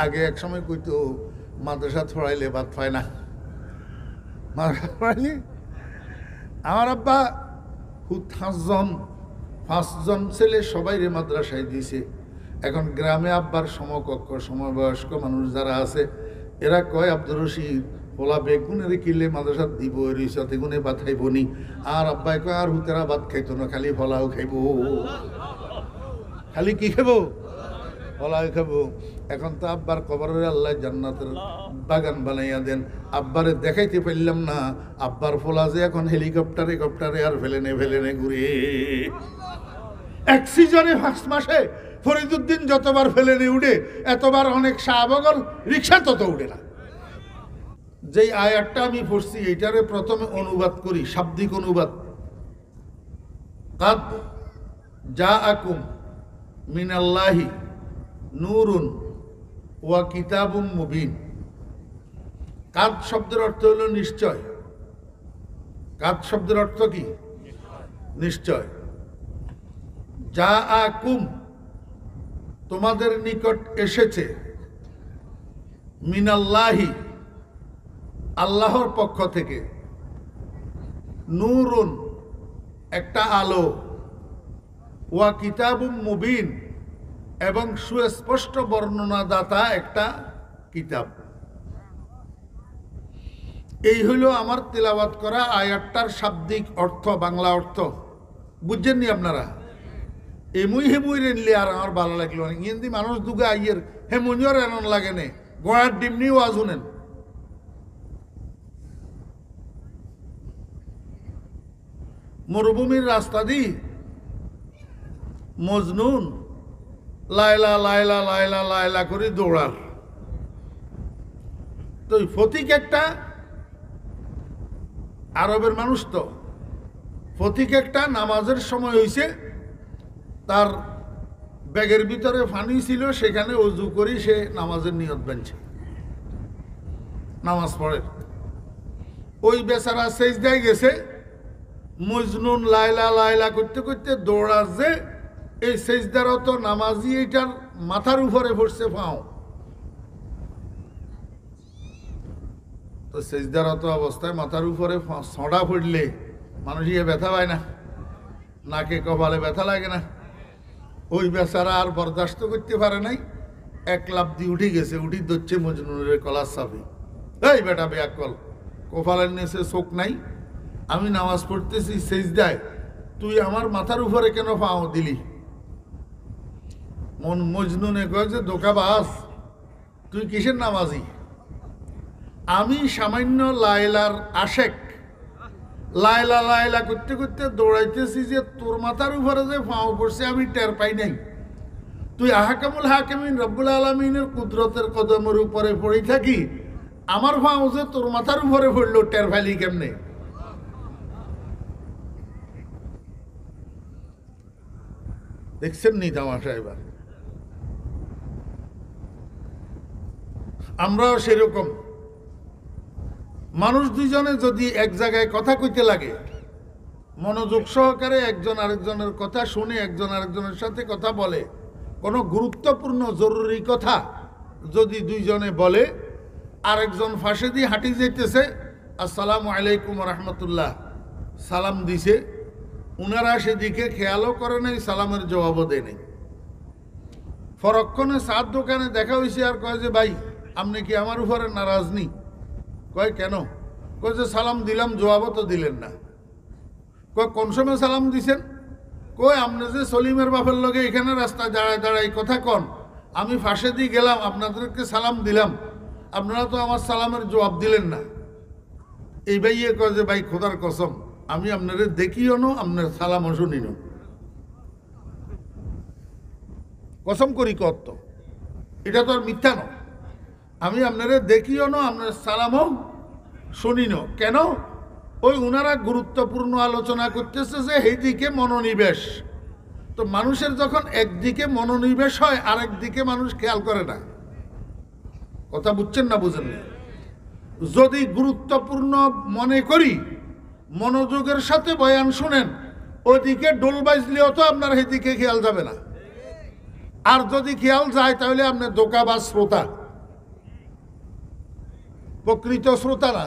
আগে এক সময় কইতো মাদ্রাসা ছড়াইলে ভাত পায় না, মাদ্রাসা ছড়াইলে। আমার আব্বা 5জন ছেলে সবাই রে মাদ্রাসায় দিয়েছে। এখন গ্রামে আব্বার সমকক্ষ সমবয়স্ক মানুষ যারা আছে এরা কয় আব্দুর রশিদ পোলা বেগুনের কিলে মাদ্রাসা দিব রিসাতে গুনে ভাত খাইব নি। আর আব্বাই কয় আর হুতেরা ভাত খাইতো না, খালি ফলাও খাইব। খালি কি খাবো? ফলাও খাবো। এখন তো আব্বার কবরের আল্লাহ জান্নাতের বাগান বানাইয়া দেন। আব্বারে দেখাইতে পারলাম না, আব্বার ফোলা যে এখন হেলিকপ্টারে আর ফেলেনে ঘুরে। এক সিজনে 5 মাসে ফরিদুদ্দিন যতবার ফেলেনে উঠে এতবার অনেক শাহবগল রিক্সা তত উঠে না। যেই আয়াতটা আমি পড়ছি এইটারে প্রথমে অনুবাদ করি, শাব্দিক অনুবাদ। কাদ জাআকুম মিনাল্লাহি নূরুন ওয়া কিতাবুম মুবিন। কাদ শব্দের অর্থ হলো নিশ্চয়। কাদ শব্দের অর্থ কি? নিশ্চয়। জাআকুম তোমাদের নিকট এসেছে, মিনাল্লাহি আল্লাহর পক্ষ থেকে, নূরুন একটা আলো, ওয়া কিতাবুম মুবিন এবং সুস্পষ্ট বর্ণনাদাতা একটা কিতাব। এই হইল আমার তিলাওয়াত করা আয়াতটার শাব্দিক অর্থ, বাংলা অর্থ। বুঝছেননি আপনারা? এমুই হেমুই রেনলে আর আমার ভালো লাগলো না। ইন্দি মানুষ দুগা আইয়ের হেমুনিও এমন লাগে নে, গোড়ার ডিমনি ওয়াজ শুনেন। মরুভূমির রাস্তা দি মজনুন লাইলা লাইলা লাইলা লাইলা করে দৌড়ার। তো ফতিক একটা আরবের মানুষ, তো ফতিক একটা নামাজের সময় হয়েছে, তার ব্যাগের ভিতরে পানি ছিল, সেখানে অজু করি সে নামাজের নিয়ত বানছে, নামাজ পড়ে। ওই বেচারা সেজদায় গেছে, মজনুন লাইলা লাইলা করতে করতে দৌড়ার যে এই সেজদারত নামাজি এইটার মাথার উপরে পড়ছে পাও। তো সেজদারত অবস্থায় মাথার উপরে ছড়া পড়লে মানুষ ব্যথা পায় না? নাকে কপালে ব্যথা লাগে না? ওই বেচারা আর বরদাস্ত করতে পারে নাই, এক লাফ দিয়ে উঠে গেছে, উঠি ধরছে মজনুনের কলার চাপি। এই বেটা বেয়াকল, কপালের নিচে চোখ নাই, আমি নামাজ পড়তেছি সেজদায়, তুই আমার মাথার উপরে কেন পাও দিলি? মজনুনে কয় যে ধোঁকাবাজ, তুই কিসের নামাজি? আমি সামান্য লাইলার আশেক, লাইলা লাইলা করতে করতে দৌড়াইতেছি যে তোর মাথার উপরে যে পাও পড়ছে আমি টের পাই নাই। তুই আহকামুল হাকিমিন রব্বুল আলামিনের কুদরতের কদমের উপরে পড়ে থাকি, আমার পাও যে তোর মাথার উপরে পড়লো টের পাইলি কেমনে? দেখছেন নি তামাশা? এবার আমরাও সেরকম মানুষ। দুইজনে যদি এক জায়গায় কথা কইতে লাগে, মনোযোগ সহকারে একজন আরেকজনের কথা শুনে একজন আরেকজনের সাথে কথা বলে, কোনো গুরুত্বপূর্ণ জরুরি কথা যদি দুইজনে বলে, আরেকজন ফাঁসে দিয়ে হাঁটি যেতেছে, আসসালামু আলাইকুম রহমতুল্লাহ সালাম দিছে, উনারা সেদিকে খেয়ালও করে নাই, সালামের জবাবও দেয় নেই। ফরক্ষণে চার দোকানে দেখা হয়েছে, আর কয় যে ভাই আপনি কি আমার উপরে নারাজ নি? কয় কেন? কয় যে সালাম দিলাম, জবাবও তো দিলেন না। কয় কোন সময় সালাম দিছেন? কয় আপনি যে সলিমের বাপের লগে এখানে রাস্তায় দাঁড়ায় দাঁড়ায় কথা কন, আমি ফাঁসে দিয়ে গেলাম, আপনাদেরকে সালাম দিলাম, আপনারা তো আমার সালামের জবাব দিলেন না। এই ভাইয়ে কয় যে ভাই খোদার কসম, আমি আপনাদের দেখিও নো, আপনার সালামও শুনি না। কসম করি কত, এটা তো আর মিথ্যা নয়। আমি আপনারা দেখিও না, আপনার সালামও শুনি না। কেন? ওই উনারা গুরুত্বপূর্ণ আলোচনা করতেছে যে এইদিকে মনোনিবেশ। তো মানুষের যখন একদিকে মনোনিবেশ হয়, আরেক দিকে মানুষ খেয়াল করে না। কথা বুঝছেন না? বুঝেন না? যদি গুরুত্বপূর্ণ মনে করি, মনোযোগের সাথে বয়ান শুনেন, ওইদিকে ডোল বাজলেও তো আপনার সেদিকে খেয়াল যাবে না। আর যদি খেয়াল যায় তাহলে আপনার ধোঁকাবাজ শ্রোতা। প্রকৃত শ্রোতা না।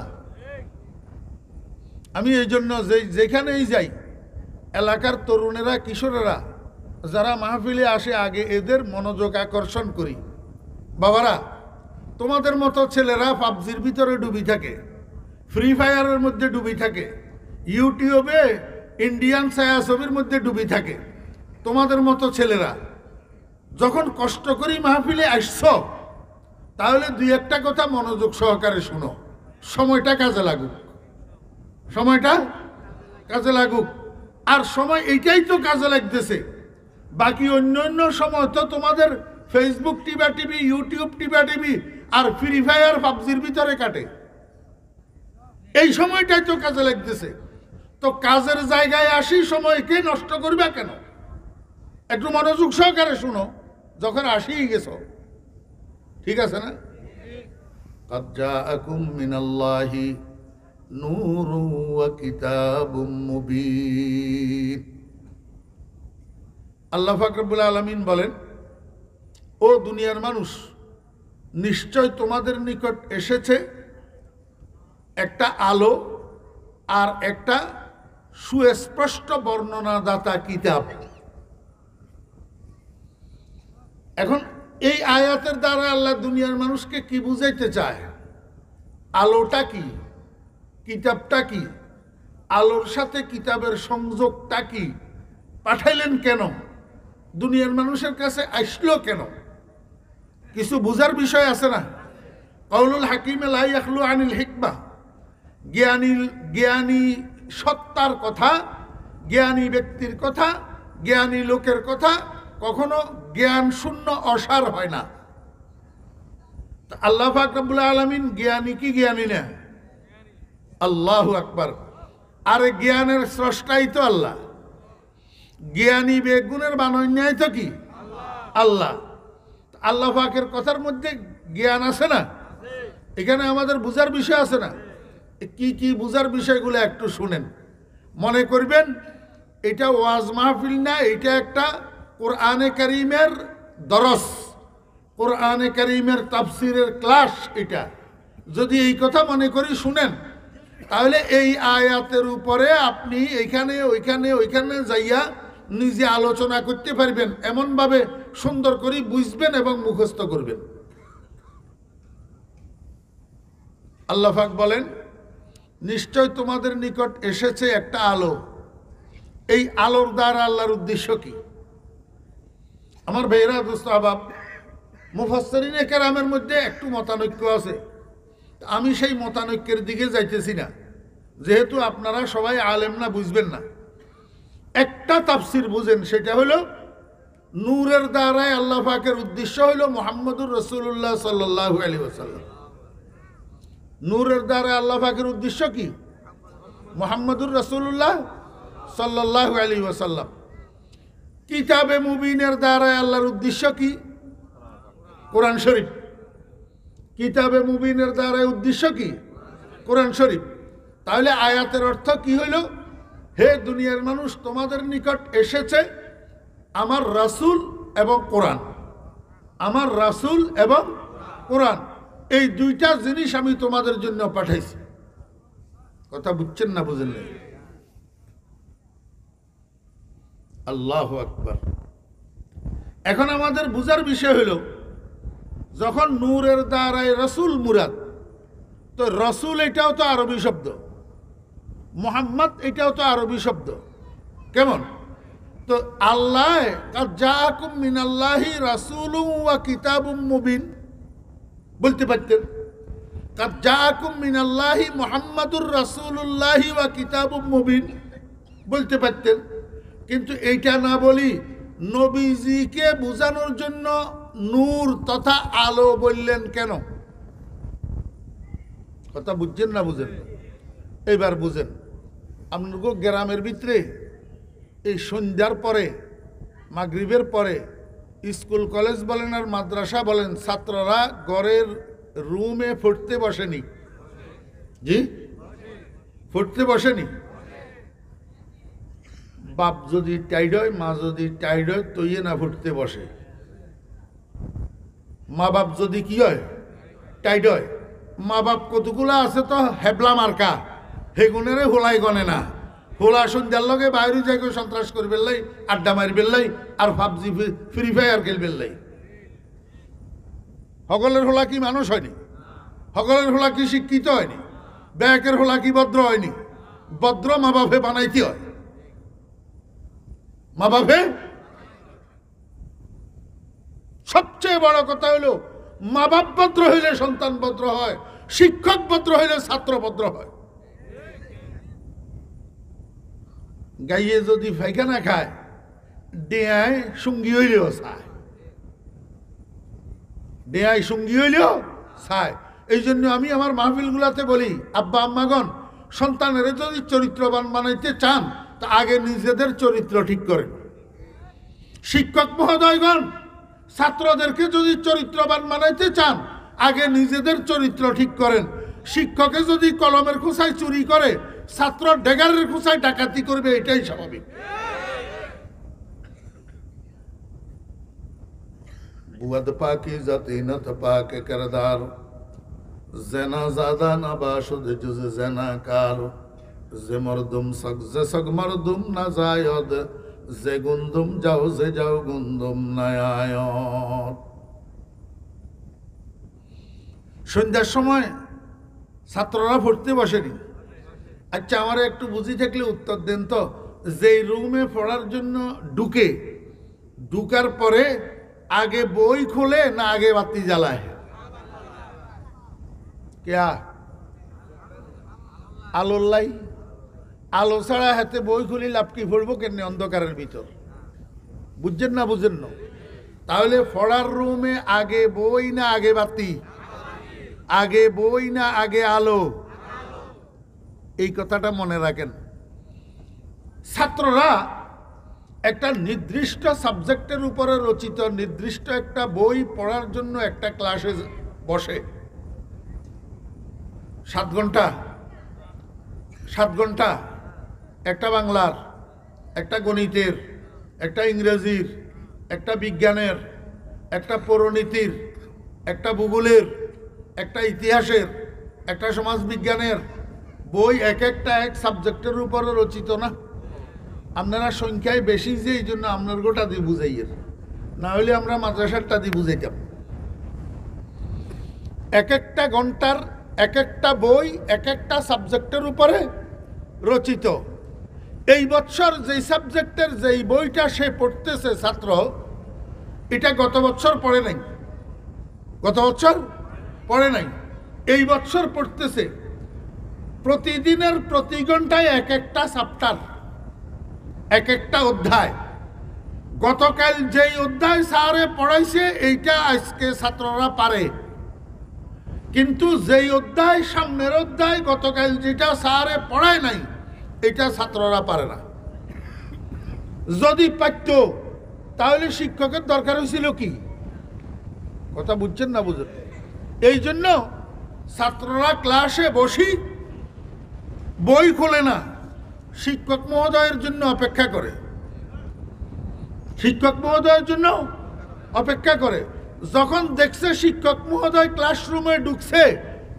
আমি এই জন্য যেখানেই যাই এলাকার তরুণেরা, কিশোরেরা যারা মাহফিলে আসে, আগে এদের মনোযোগ আকর্ষণ করি। বাবারা, তোমাদের মতো ছেলেরা পাবজির ভিতরে ডুবি থাকে, ফ্রি ফায়ারের মধ্যে ডুবি থাকে, ইউটিউবে ইন্ডিয়ান ছায়াছবির মধ্যে ডুবি থাকে। তোমাদের মতো ছেলেরা যখন কষ্ট করি মাহফিলে আসছ, তাহলে দুই একটা কথা মনোযোগ সহকারে শুনো। সময়টা কাজে লাগুক, সময়টা কাজে লাগুক। আর সময় এইটাই তো কাজে লাগতেছে। বাকি অন্য অন্য সময় তো তোমাদের ফেসবুক টিভা টিভি, ইউটিউব টিভা টিভি আর ফ্রি ফায়ার পাবজির ভিতরে কাটে। এই সময়টাই তো কাজে লাগতেছে। তো কাজের জায়গায় আসি, সময়কে নষ্ট করবে কেন? একটু মনোযোগ সহকারে শুনো যখন আসিই গেছো। ঠিক আছে না? قد جاءكم من الله نور وكتاب مبين। আল্লাহ পাক রব্বুল আলামিন বলেন, ও দুনিয়ার মানুষ, নিশ্চয় তোমাদের নিকট এসেছে একটা আলো আর একটা সুস্পষ্ট বর্ণনাদাতা কিতাব। এখন এই আয়াতের দ্বারা আল্লাহ দুনিয়ার মানুষকে কি বুঝাইতে চায়? আলোটা কি, কিতাবটা কি, আলোর সাথে কিতাবের সংযোগটা কি, পাঠাইলেন কেন, দুনিয়ার মানুষের কাছে আসলো কেন? কিছু বুঝার বিষয় আছে না? কাউলুল হাকিমে লা ইয়াখলু আনিল হিকমা। জ্ঞানী সত্তার কথা, জ্ঞানী ব্যক্তির কথা, জ্ঞানী লোকের কথা কখনো জ্ঞান শূন্য অসার হয় না। আল্লাহ পাক রব্বুল আলামিন জ্ঞানী কি জ্ঞানী না? আল্লাহু আকবার। আরে জ্ঞানের স্রষ্টাই তো আল্লাহ। জ্ঞানী বেগুনের বানন্যায় তো কি আল্লাহ। আল্লাহ পাকের কথার মধ্যে জ্ঞান আছে না? এখানে আমাদের বুঝার বিষয় আছে না? কি কি বুঝার বিষয়গুলো একটু শুনেন। মনে করবেন এটা ওয়াজ মাহফিল না, এটা একটা কোরআনে কারীমের দরস, কোরআনে কারীমের তাফসিরের ক্লাস। এটা যদি এই কথা মনে করি শুনেন, তাহলে এই আয়াতের উপরে আপনি এইখানে ওইখানে ওইখানে যাইয়া নিজে আলোচনা করতে পারবেন, এমনভাবে সুন্দর করে বুঝবেন এবং মুখস্থ করবেন। আল্লাহ পাক বলেন, নিশ্চয় তোমাদের নিকট এসেছে একটা আলো। এই আলোর দ্বারা আল্লাহর উদ্দেশ্য কি? আমার ভাইরা, দোস্ত আহবাব, মুফাসসিরিনে কেরামের মধ্যে একটু মতানৈক্য আছে। আমি সেই মতানৈক্যের দিকে যাইতেছি না, যেহেতু আপনারা সবাই আলেম না, বুঝবেন না। একটা তাফসির বুঝেন, সেটা হলো নূরের দ্বারাই আল্লাহ পাকের উদ্দেশ্য হলো মুহাম্মদুর রাসূলুল্লাহ সাল্লাল্লাহু আলাইহি ওয়াসাল্লাম। নূরের দ্বারা আল্লাহ পাকের উদ্দেশ্য কি? মুহাম্মদুর রাসূলুল্লাহ সাল্লাল্লাহু আলাইহি ওয়াসাল্লাম। কিতাবে মুবিনের দ্বারা আল্লাহর উদ্দেশ্য কি? কোরআন শরীফ। কিতাবে মুবিনের দ্বারা উদ্দেশ্য কি? কোরআন শরীফ। তাহলে আয়াতের অর্থ কি হইল? হে দুনিয়ার মানুষ, তোমাদের নিকট এসেছে আমার রাসূল এবং কোরআন। আমার রাসূল এবং কোরআন, এই দুইটা জিনিস আমি তোমাদের জন্য পাঠাইছি। কথা বুঝছেন না? বুঝেন না? আল্লাহু আকবার। এখন আমাদের বুঝার বিষয় হলো, যখন নূরের দ্বারায় রাসূল মুরাদ, তো রাসূল এটাও তো আরবি শব্দ, মুহাম্মদ এটাও তো আরবি শব্দ। কেমন? তো আল্লাহ কাদ জাআকুম মিনাল্লাহি রাসূলুম ওয়া কিতাবুম মুবিন বলতে পারতেন। কাদ জাআকুম মিনাল্লাহি মুহাম্মাদুর রাসূলুল্লাহি ওয়া কিতাবুম মুবিন বলতে পারতেন। কিন্তু এইটা না বলি নবীজিকে বোঝানোর জন্য নূর তথা আলো বললেন কেন? কথা বুঝছেন না? বুঝেন? এইবার বুঝেন। আপনার গ্রামের ভিতরে এই সন্ধ্যার পরে, মাগরিবের পরে স্কুল কলেজ বলেন আর মাদ্রাসা বলেন, ছাত্ররা ঘরের রুমে পড়তে বসেনি? জি, পড়তে বসেনি। বাপ যদি টাইড হয়, মা যদি টাইড হয়, তৈয়ে না পড়তে বসে। মা বাপ যদি কি হয়? টাইড হয়, মা বাপ কতগুলা আছে তো হেবলা মার্কা হেগুনেরে হোলাই গনে না হোলা সন্ধ্যার লগে বাইরে যাই সন্ত্রাস করে বেললাই আড্ডা মারি বেললাই আর পাবজি ফ্রি ফায়ার খেল বেললাই সকলের হোলা কি মানুষ হয়নি সকলের হোলা কি শিক্ষিত হয়নি ব্যাকের হোলা কি ভদ্র হয়নি ভদ্র মা বাপে বানাইতে হয় মা বাপে সবচেয়ে বড় কথা হলো মা বাপ ভদ্র হইলে সন্তান ভদ্র হয় শিক্ষক ভদ্র হইলে ছাত্র ভদ্র হয় গাইয়ে যদি পায়খানা খায় ডেয়ায় সঙ্গী হইলেও চায় ডেয়ায় সঙ্গী হইলেও চায় এই জন্য আমি আমার মাহফিলগুলাতে বলি আব্বা আম্মাগণ সন্তানের যদি চরিত্রবান বানাইতে চান তা আগে নিজেদের চরিত্র ঠিক করেন শিক্ষক মহোদয়গণ ছাত্রদেরকে যদি চরিত্রবান বানাইতে চান আগে নিজেদের চরিত্র ঠিক করেন শিক্ষকে যদি কলমের খোঁচায় চুরি করে ছাত্র ডেগারের খোঁচায় ডাকাতি করবে এটাই স্বাভাবিক বুয়াদ পাকি জাতিনত পাকে করদার জেনা জাদা না বাসুদ জুজে জেনা কার যে মরদুম সগ যে সগ মরদুম না জায়দ যে গুন্দুম যাও যে যাও গুন্দুম নায়ায়ত সন্ধ্যার সময় ছাত্ররা পড়তে বসেনি আচ্ছা আমার একটু বুঝি থাকলে উত্তর দেন তো যে রুমে পড়ার জন্য ঢুকার পরে আগে বই খোলে না আগে বাতি জ্বালায় क्या আলোর লাই আলো ছাড়া হাতে বই খুলি লাপকি পড়বো কেন অন্ধকারের ভিতর বুঝছেন না বুঝেন না তাহলে পড়ার রুমে আগে বই না আগে বাতি আগে বই না আগে আলো এই কথাটা মনে রাখেন ছাত্ররা একটা নির্দিষ্ট সাবজেক্টের উপরে রচিত নির্দিষ্ট একটা বই পড়ার জন্য একটা ক্লাসে বসে 7 ঘন্টা একটা বাংলার একটা গণিতের একটা ইংরেজির একটা বিজ্ঞানের একটা পৌরনীতির একটা ভূগোলের একটা ইতিহাসের একটা সমাজবিজ্ঞানের বই এক একটা এক সাবজেক্টের উপরে রচিত না আপনারা সংখ্যায় বেশি যে এই জন্য আপনার গোটা দিয়ে বুঝাইয়ের না হলে আমরা মাদ্রাসারটা দিয়ে বুঝাইতাম এক একটা ঘন্টার এক একটা বই এক একটা সাবজেক্টের উপরে রচিত এই বছর যেই সাবজেক্টের যেই বইটা সে পড়তেছে ছাত্র এটা গত বছর পড়ে নাই এই বছর পড়তেছে প্রতিদিনের প্রতি ঘন্টায় এক একটা চ্যাপ্টার এক একটা অধ্যায় গতকাল যেই অধ্যায় স্যারে পড়াইছে এইটা আজকে ছাত্ররা পারে কিন্তু যেই অধ্যায় সামনের অধ্যায় গতকাল যেটা স্যারে পড়ায় নাই এটা ছাত্ররা পারে না যদি পারত তাহলে শিক্ষকের দরকার হয়েছিল কি কথা বুঝছেন না বুঝেন এই জন্য ছাত্ররা ক্লাসে বসি বই খোলে না শিক্ষক মহোদয়ের জন্য অপেক্ষা করে যখন দেখছে শিক্ষক মহোদয় ক্লাসরুমে ঢুকছে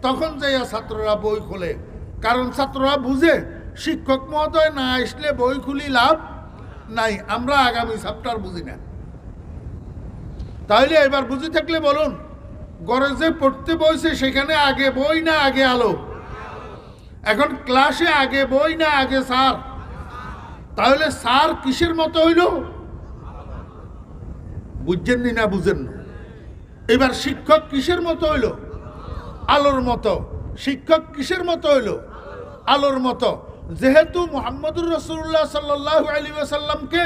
তখন যাইয়া ছাত্ররা বই খোলে কারণ ছাত্ররা বুঝে শিক্ষক মহোদয় না আসলে বই খুলি লাভ নাই আমরা আগামী চ্যাপ্টার বুঝি না তাহলে এবার বুঝে থাকলে বলুন ঘরে যে পড়তে বইছে সেখানে আগে বই না আগে আলো এখন ক্লাসে আগে বই না আগে স্যার তাহলে স্যার কিসের মতো হইল বুঝছেন না বুঝেন না এবার শিক্ষক কিসের মতো হইল আলোর মতো শিক্ষক কিসের মতো হইল আলোর মতো যেহেতু মুহাম্মদুর রাসূলুল্লাহ সাল্লাল্লাহু আলাইহি ওয়াসাল্লামকে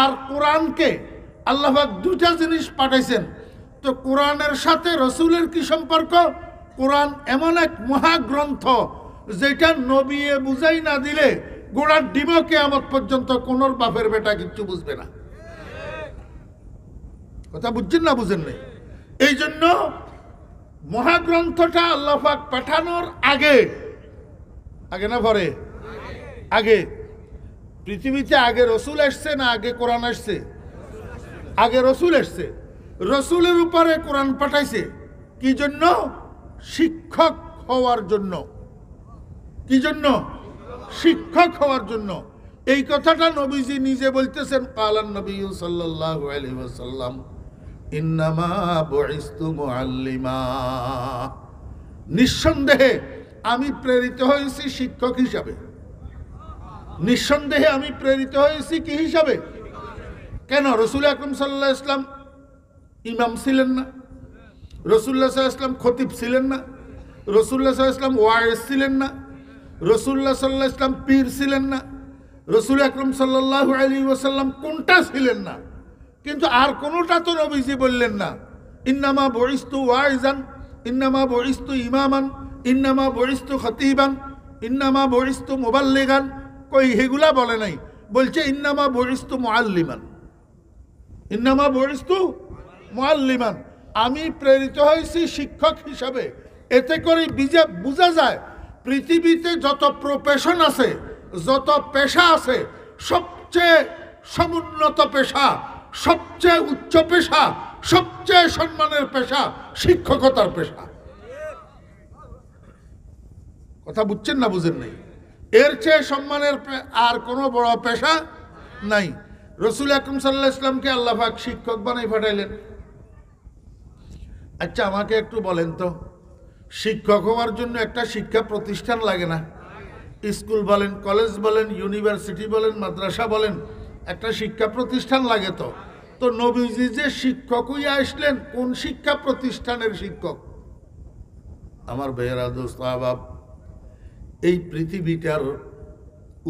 আর কোরআনকে আল্লাহ পাক দুটা জিনিস পাঠাইছেন তো কোরআনের সাথে রাসূলের কি সম্পর্ক কোরআন এমন এক মহাগ্রন্থ যেটা নবী বুঝাই না দিলে গোড়ার ডিমও কিয়ামত পর্যন্ত কোন বাপের বেটা কিচ্ছু বুঝবে না কথা বুঝছেন না বুঝেন নাই এই জন্য মহাগ্রন্থটা আল্লাহ পাক পাঠানোর আগে না পরে আগে পৃথিবীতে আগে রসুল আসছে না আগে কোরআন আসছে আগে রসুল আসছে রসুলের উপরে কোরআন পাঠাইছে কি জন্য শিক্ষক হওয়ার জন্য। কি জন্য? শিক্ষক হওয়ার জন্য। এই কথাটা নবীজি নিজে বলতেছেন, কালান নবী সাল্লাল্লাহু আলাইহি ওয়াসাল্লাম ইন্নামা বুইস্তু মুআল্লিমা, নিঃসন্দেহে আমি প্রেরিত হয়েছি শিক্ষক হিসাবে। নিঃসন্দেহে আমি প্রেরিত হয়েছি কি হিসাবে? কেন? রাসূল আকরাম সাল্লাল্লাহু আলাইহি ওয়াসাল্লাম ইমাম ছিলেন না, রাসূলুল্লাহ সাল্লাল্লাহু আলাইহি ওয়াসাল্লাম খতিব ছিলেন না, রাসূলুল্লাহ সাল্লাল্লাহু আলাইহি ওয়াসাল্লাম ওয়াইজ ছিলেন না, রাসূলুল্লাহ সাল্লাল্লাহু আলাইহি ওয়াসাল্লাম পীর ছিলেন না, রাসূল আকরাম সাল্লাল্লাহু আলাইহি ওয়াসাল্লাম কোনটা ছিলেন না? কিন্তু আর কোনটা তো নবীজি বললেন না ইন্নামা বুইস্তু ওয়াইজান, ইন্নামা বুইস্তু ইমামান, ইন্নামা বুইস্তু খতিবান, ইন্নামা বুইস্তু মুবাল্লিগান। কই হেগুলা বলে নাই, বলছে ইন্নামা বুইস্তু মুআল্লিমান, ইন্নামা বুইস্তু মুআল্লিমান, আমি প্রেরিত হয়েছি শিক্ষক হিসাবে। এতে করে বোঝা যায় পৃথিবীতে যত প্রফেশন আছে, যত পেশা আছে, সবচেয়ে সমুন্নত পেশা, সবচেয়ে উচ্চ পেশা, সবচেয়ে সম্মানের পেশা শিক্ষকতার পেশা। কথা বুঝছেন না বুঝেন নাই? এর চেয়ে সম্মানের আর কোনো বড় পেশা নাই। রাসূল আকরাম সাল্লাল্লাহু আলাইহি ওয়াসাল্লামকে আল্লাহ পাক শিক্ষক বানাই পাঠাইলেন। আচ্ছা আমাকে একটু বলেন তো, শিক্ষক হওয়ার জন্য একটা শিক্ষা প্রতিষ্ঠান লাগে না? স্কুল বলেন, কলেজ বলেন, ইউনিভার্সিটি বলেন, মাদ্রাসা বলেন, একটা শিক্ষা প্রতিষ্ঠান লাগে। তো নবীজি যে শিক্ষক হইয়া আসলেন, কোন শিক্ষা প্রতিষ্ঠানের শিক্ষক? আমার ভাইয়েরা, দোস্ত আহবাব, এই পৃথিবীটার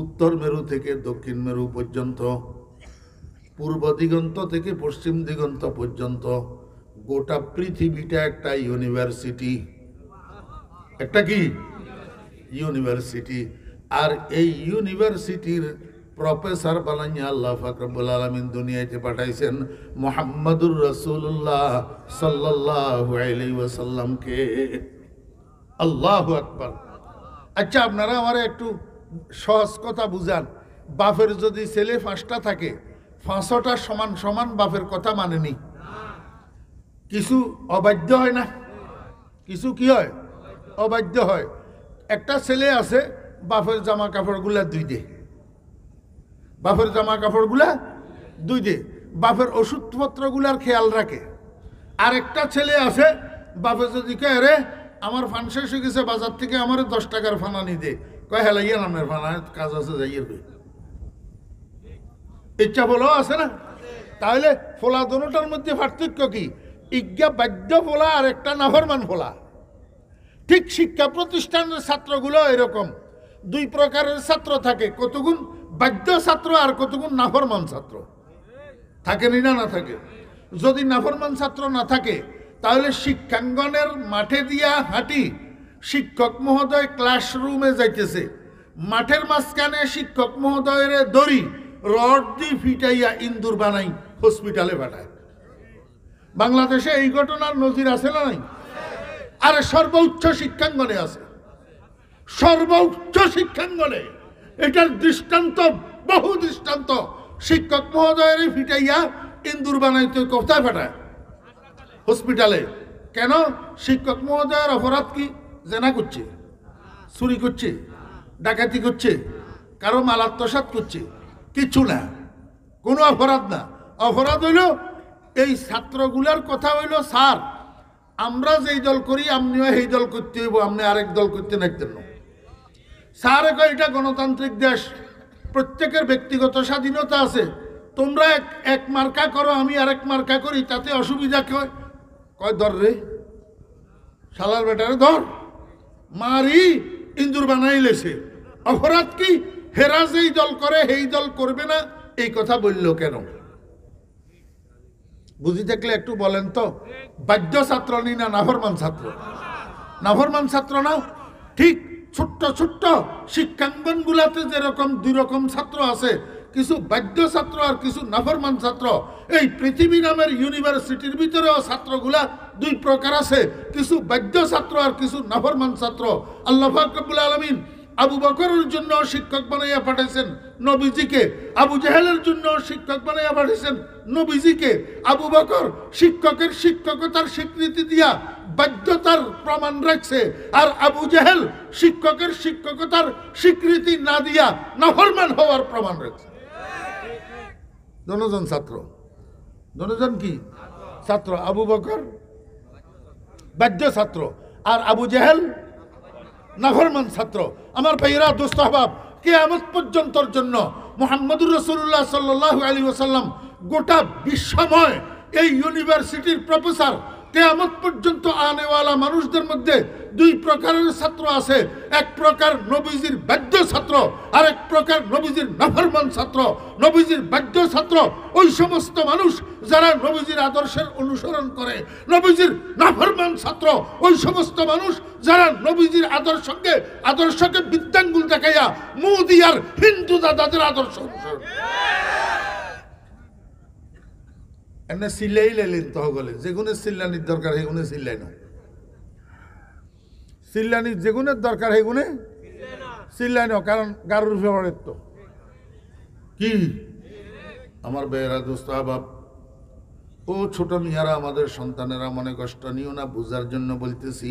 উত্তর মেরু থেকে দক্ষিণ মেরু পর্যন্ত, পূর্ব দিগন্ত থেকে পশ্চিম দিগন্ত পর্যন্ত গোটা পৃথিবীটা একটা ইউনিভার্সিটি। একটা কি? ইউনিভার্সিটি। আর এই ইউনিভার্সিটির প্রফেসর বানাইয়া আল্লাহ পাক রব্বুল আলামিন দুনিয়াতে পাঠাইছেন মুহাম্মাদুর রাসূলুল্লাহ সাল্লাল্লাহু আলাইহি ওয়াসাল্লামকে। আল্লাহু আকবার। আচ্ছা আপনারা আমারে একটু সহজ কথা বুঝান, বাপের যদি ছেলে 5টা থাকে, 5টা সমান সমান বাপের কথা মানেনি? কিছু অবাধ্য হয় না? কিছু কি হয়? অবাধ্য হয়। একটা ছেলে আছে, বাপের জামা কাপড়গুলা 2 দে, বাপের জামা কাপড়গুলা 2 দে, বাপের ওষুধপত্রগুলার খেয়াল রাখে। আর একটা ছেলে আছে, বাপে যদি কয় রে আমার ফান শেষ হয়ে গেছে, বাজার থেকে আমার 10 টাকার ফানা নি দে, কয় হেলাইয়া নামের ফানা কাজ আছে যাইয়ে। ইচ্ছা বলো আছে না? তাহলে ফোলা দোনোটার মধ্যে পার্থক্য কি? ইজ্ঞা বাধ্য ফোলা আর একটা নাফরমান ফোলা। ঠিক শিক্ষা প্রতিষ্ঠানের ছাত্রগুলো এরকম 2 প্রকারের ছাত্র থাকে, কতগুণ বাধ্য ছাত্র আর কতগুণ নাফরমান ছাত্র। থাকেনি না? না থাকে। যদি নাফরমান ছাত্র না থাকে তাহলে শিক্ষাঙ্গনের মাঠে দিয়া হাঁটি, শিক্ষক মহোদয় ক্লাসরুমে যাইতেছে, মাঠের মাঝখানে শিক্ষক মহোদয়ের দড়ি রড দি ফিটাইয়া ইন্দুর বানাই হসপিটালে পাঠায়। বাংলাদেশে এই ঘটনার নজির আছে না নাই? আরে সর্বোচ্চ শিক্ষাঙ্গনে আছে, সর্বোচ্চ শিক্ষাঙ্গনে। এটার দৃষ্টান্ত, বহু দৃষ্টান্ত। শিক্ষক মহোদয়ের ফিটাইয়া ইন্দুর বানাইতে কোথায় পাঠায়? হসপিটালে। কেন? শিক্ষক মহোদয়ের অপরাধ কি? জেনা করছে, চুরি করছে, ডাকাতি করছে, কারো মাল আত্মসাৎ করছে, কিচ্ছু না, কোনো অপরাধ না। অপরাধ হইল এই ছাত্রগুলার কথা হইল, স্যার আমরা যেই দল করি আপনিও এই দল করতে হইব, আপনি আরেক দল করতে নাকতেন না। স্যার কয় এটা গণতান্ত্রিক দেশ, প্রত্যেকের ব্যক্তিগত স্বাধীনতা আছে, তোমরা এক মার্কা করো, আমি আরেক মার্কা করি, তাতে অসুবিধা কয়? কয় ধর রে শালার বেটারে ধর, মারি ইন্দুর বানাই লেছে। অপরাধ কি? হেরা যেই দল করে এই দল করবে না, এই কথা বললো কেন? বুঝি থাকলে একটু বলেন তো, বাধ্য ছাত্র নি না নাফরমান ছাত্র? নাফরমান ছাত্র না? ঠিক ছোট্ট ছোট্ট শিক্ষাঙ্গন গুলাতে যেরকম 2 রকম ছাত্র আছে, কিছু বাধ্য ছাত্র আর কিছু নাফরমান ছাত্র। এই পৃথিবী নামের ইউনিভার্সিটির ভিতরেও ছাত্রগুলা 2 প্রকার আছে, কিছু বাধ্য ছাত্র আর কিছু নাফরমান ছাত্র। আল্লাহ পাক রব্বুল আলামিন আবু বকরের জন্য শিক্ষক বানাইয়া পাঠাইছেন নবীজিকে, আবু জাহেলের জন্য শিক্ষক বানাইয়া পাঠাইছেন নবীজিকে। আবু বকর শিক্ষকের শিক্ষকতার স্বীকৃতি দিয়া বাধ্যতার প্রমাণ রাখছে, আর আবু জেহেল শিক্ষকের শিক্ষকতার স্বীকৃতি না দিয়া নাফরমান হওয়ার প্রমাণ রাখছে। দুজন ছাত্র, দুজন কি ছাত্র? আবু বকর বাধ্য ছাত্র, আর আবু জেহেল নাফরমান ছাত্র। আমার ভাইয়েরা, দোস্ত আহবাব, কিয়ামত পর্যন্তর জন্য মুহাম্মদুর রাসূলুল্লাহ সাল্লাল্লাহু আলাইহি ওয়াসাল্লাম গোটা বিশ্বময় এই ইউনিভার্সিটির প্রফেসর। কিয়ামত পর্যন্ত আনেওয়ালা মানুষদের মধ্যে দুই প্রকারের ছাত্র আছে, এক প্রকার নবীজির বাধ্য ছাত্র, আর এক প্রকার নবীজির নাফরমান ছাত্র। নবীজির বাধ্য ছাত্র ওই সমস্ত মানুষ যারা নবীজির আদর্শের অনুসরণ করে, নবীজির নাফরমান ছাত্র ওই সমস্ত মানুষ যারা নবীজির আদর্শকে বিদ্যাঙ্গুল দেখাইয়া মোদি আর হিন্দু দাদাদের আদর্শ অনুসরণ। এমনি সিল্লাই লাইলেন তহগলে, যেগুনে চিল্লানির দরকার সেগুনে চিল্লাই না, চিল্লানির যেগুনের দরকার সেগুনে চিল্লাই না, কারণ গারুর ফেভারেট তো কি। আমার বেয়েরা, দোস্ত আহবাব, ও ছোট মিয়ারা, আমাদের সন্তানেরা মনে কষ্ট নিও না, বুঝার জন্য বলতেছি।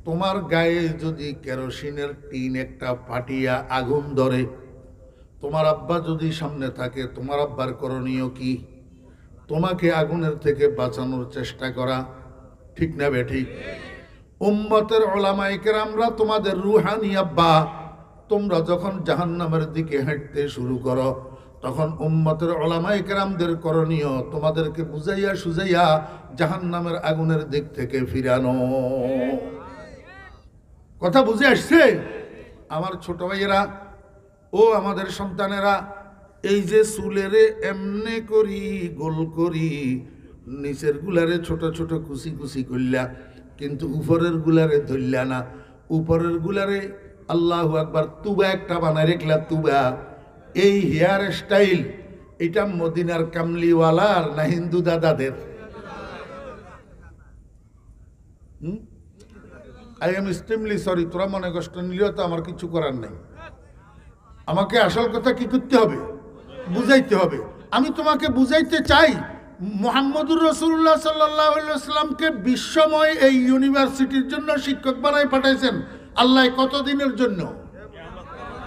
তোমার গায়ে যদি কেরোসিনের টিন একটা ফাটিয়া আগুন ধরে, তোমার আব্বা যদি সামনে থাকে, তোমার আব্বার করণীয় কি? তোমাকে আগুনের থেকে বাঁচানোর চেষ্টা করা, ঠিক না বেঠিক? উম্মতের উলামায়ে কেরামরা তোমাদের রুহানি আব্বা। তোমরা যখন জাহান্নামের দিকে হাঁটতে শুরু করো, তখন উম্মতের উলামায়ে কেরামদের করণীয় তোমাদেরকে বুঝাইয়া সুজাইয়া জাহান্নামের আগুনের দিক থেকে ফিরানো। কথা বুঝে আসছে? আমার ছোট ভাইয়েরা ও আমাদের সন্তানেরা, এই যে চুলেরে এমনে করি গোল করি, নিচের গুলারে ছোট ছোট কুচি কুচি করলা, কিন্তু উপরের গুলারে ধরলা না। উপরের গুলারে আল্লাহু আকবার তুবা একটা বানায় রেখলা, তুবা। এই হেয়ার স্টাইল এটা মদিনার কামলিওয়ালার না হিন্দু দাদাদের? আই এম এক্সট্রিমলি সরি, তোরা মনে কষ্ট নিলেও তো আমার কিছু করার নেই। আমাকে আসল কথা কি করতে হবে? বুঝাইতে হবে। আমি তোমাকে বুঝাইতে চাই, মুহাম্মদুর রাসূলুল্লাহ সাল্লাল্লাহু আলাইহি ওয়াসাল্লামকে বিশ্বময় এই ইউনিভার্সিটির জন্য শিক্ষক বানাই পাঠাইছেন আল্লাহ। কতদিনের জন্য?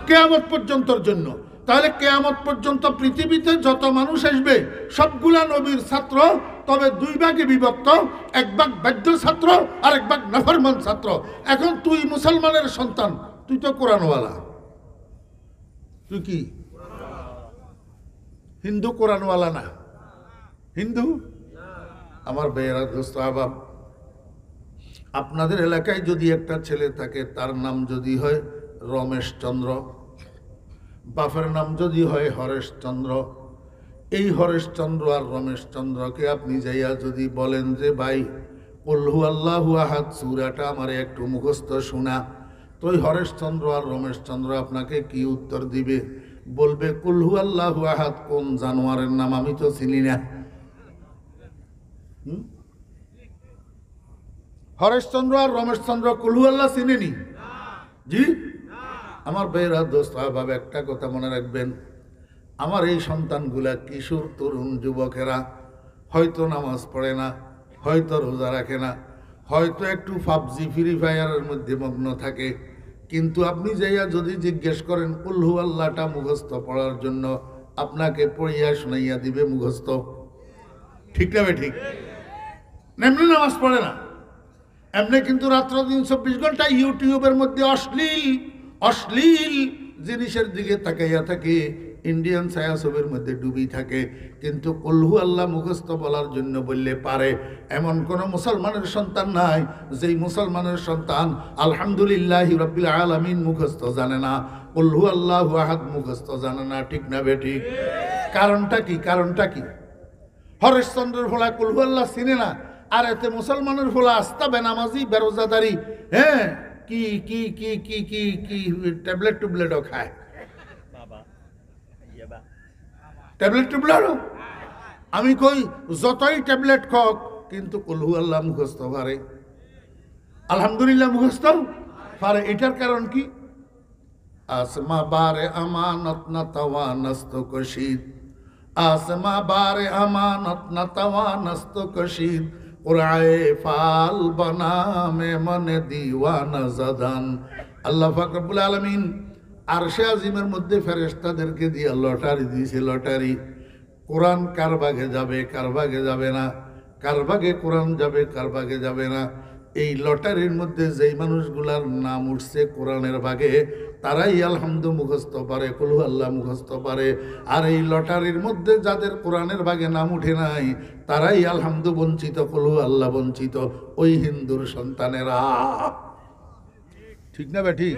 কিয়ামত পর্যন্তর জন্য। তাহলে কিয়ামত পর্যন্ত পৃথিবীতে যত মানুষ আসবে সবগুলা নবীর ছাত্র, তবে দুই ভাগে বিভক্ত, এক ভাগ বাধ্য ছাত্র আর এক ভাগ নাফরমান ছাত্র। এখন তুই মুসলমানের সন্তান, তুই তো কোরআনওয়ালা। তুই কি হিন্দু? কোরআনওয়ালা না, হিন্দু। আমার বেয়েরা, দোস্ত আহবাব, আপনাদের এলাকায় যদি একটা ছেলে থাকে, তার নাম যদি হয় রমেশ চন্দ্র, বাপের নাম যদি হয় হরেশ চন্দ্র, এই হরেশ চন্দ্র আর রমেশ চন্দ্রকে আপনি যাইয়া যদি বলেন যে ভাই কুল হু আল্লাহু আহাদ সূরাটা আমারে একটু মুখস্থ শোনা, তো ওই হরেশ চন্দ্র আর রমেশ চন্দ্র আপনাকে কি উত্তর দিবে? বলবে কুল হু আল্লাহু আহাদ কোন জানোয়ারের নাম, আমি তো চিনি না। হরেশ চন্দ্র আর রমেশ চন্দ্র কুল হু আল্লাহ চিনেনি? জি। আমার ভাইয়েরা, দোস্ত আহবাব, একটা কথা মনে রাখবেন, আমার এই সন্তানগুলা কিশোর তরুণ যুবকেরা হয়তো নামাজ পড়ে না, হয়তো রোজা রাখে না, হয়তো একটু পাবজি ফ্রি ফায়ারের মধ্যে মগ্ন থাকে, কিন্তু আপনি যাইয়া যদি জিজ্ঞেস করেন কুল হু আল্লাহটা মুখস্থ পড়ার জন্য, আপনাকে পড়িয়া শোনাইয়া দিবে মুখস্থ। ঠিক না ঠিক? এমনি নামাজ পড়ে না, এমনি কিন্তু রাত্র দিন 24 ঘন্টা ইউটিউবের মধ্যে অশ্লীল জিনিসের দিকে তাকাইয়া থাকে, ইন্ডিয়ান ছায়াছবির মধ্যে ডুবি থাকে, কিন্তু কুল হু আল্লাহ মুখস্থ বলার জন্য বললে পারে এমন কোন মুসলমানের সন্তান নাই যেই মুসলমানের সন্তান আলহামদুলিল্লাহি রাব্বিল আলামিন মুখস্থ জানে না, কুল হু আল্লাহু আহাদ মুখস্থ জানে না। ঠিক না বেঠিক? কারণটা কি? কারণটা কি? হরেশচন্দ্রের ফলা কুল হু আল্লাহ চিনে না, আর এতে মুসলমানের ফলা আস্তা বেনামাজি বেরোজাদারি, হ্যাঁ, কি কি কি কি কি কি ট্যাবলেট টুবলেটও খায়, ট্যাবলেট টুবলেটও। আমি কই যতই ট্যাবলেট খাক, কিন্তু কুল হু আল্লাহ মুখস্থ পারে, আলহামদুলিল্লাহ মুখস্থ পারে। এটার কারণ কি? আসমা বারে আমানত না তাওয়ানস্ত কশিদ, আসমা বারে আমানত না তাওয়ানস্ত কশিদ, কুরআয়ে ফাল বানা মেমনে দিওয়ানা জাদান। আল্লাহ পাক রব্বুল আলামিন আরশে আজিমের মধ্যে ফেরেশতাদেরকে দিয়ে লটারি দিয়েছে, লটারি। কোরআন কার ভাগে যাবে, কার ভাগে যাবে না, কার ভাগে কোরআন যাবে, কার ভাগে যাবে না। এই লটারির মধ্যে যেই মানুষগুলার নাম উঠছে কোরআনের ভাগে, তারাই আলহামদু মুখস্থ পারে, কুলহু আল্লাহ মুখস্থ পারে। আর এই লটারির মধ্যে যাদের কোরআনের ভাগে নাম উঠে নাই, তারাই আলহামদু বঞ্চিত, কুলহু আল্লাহ বঞ্চিত, ওই হিন্দুর সন্তানেরা। ঠিক না বেঠি?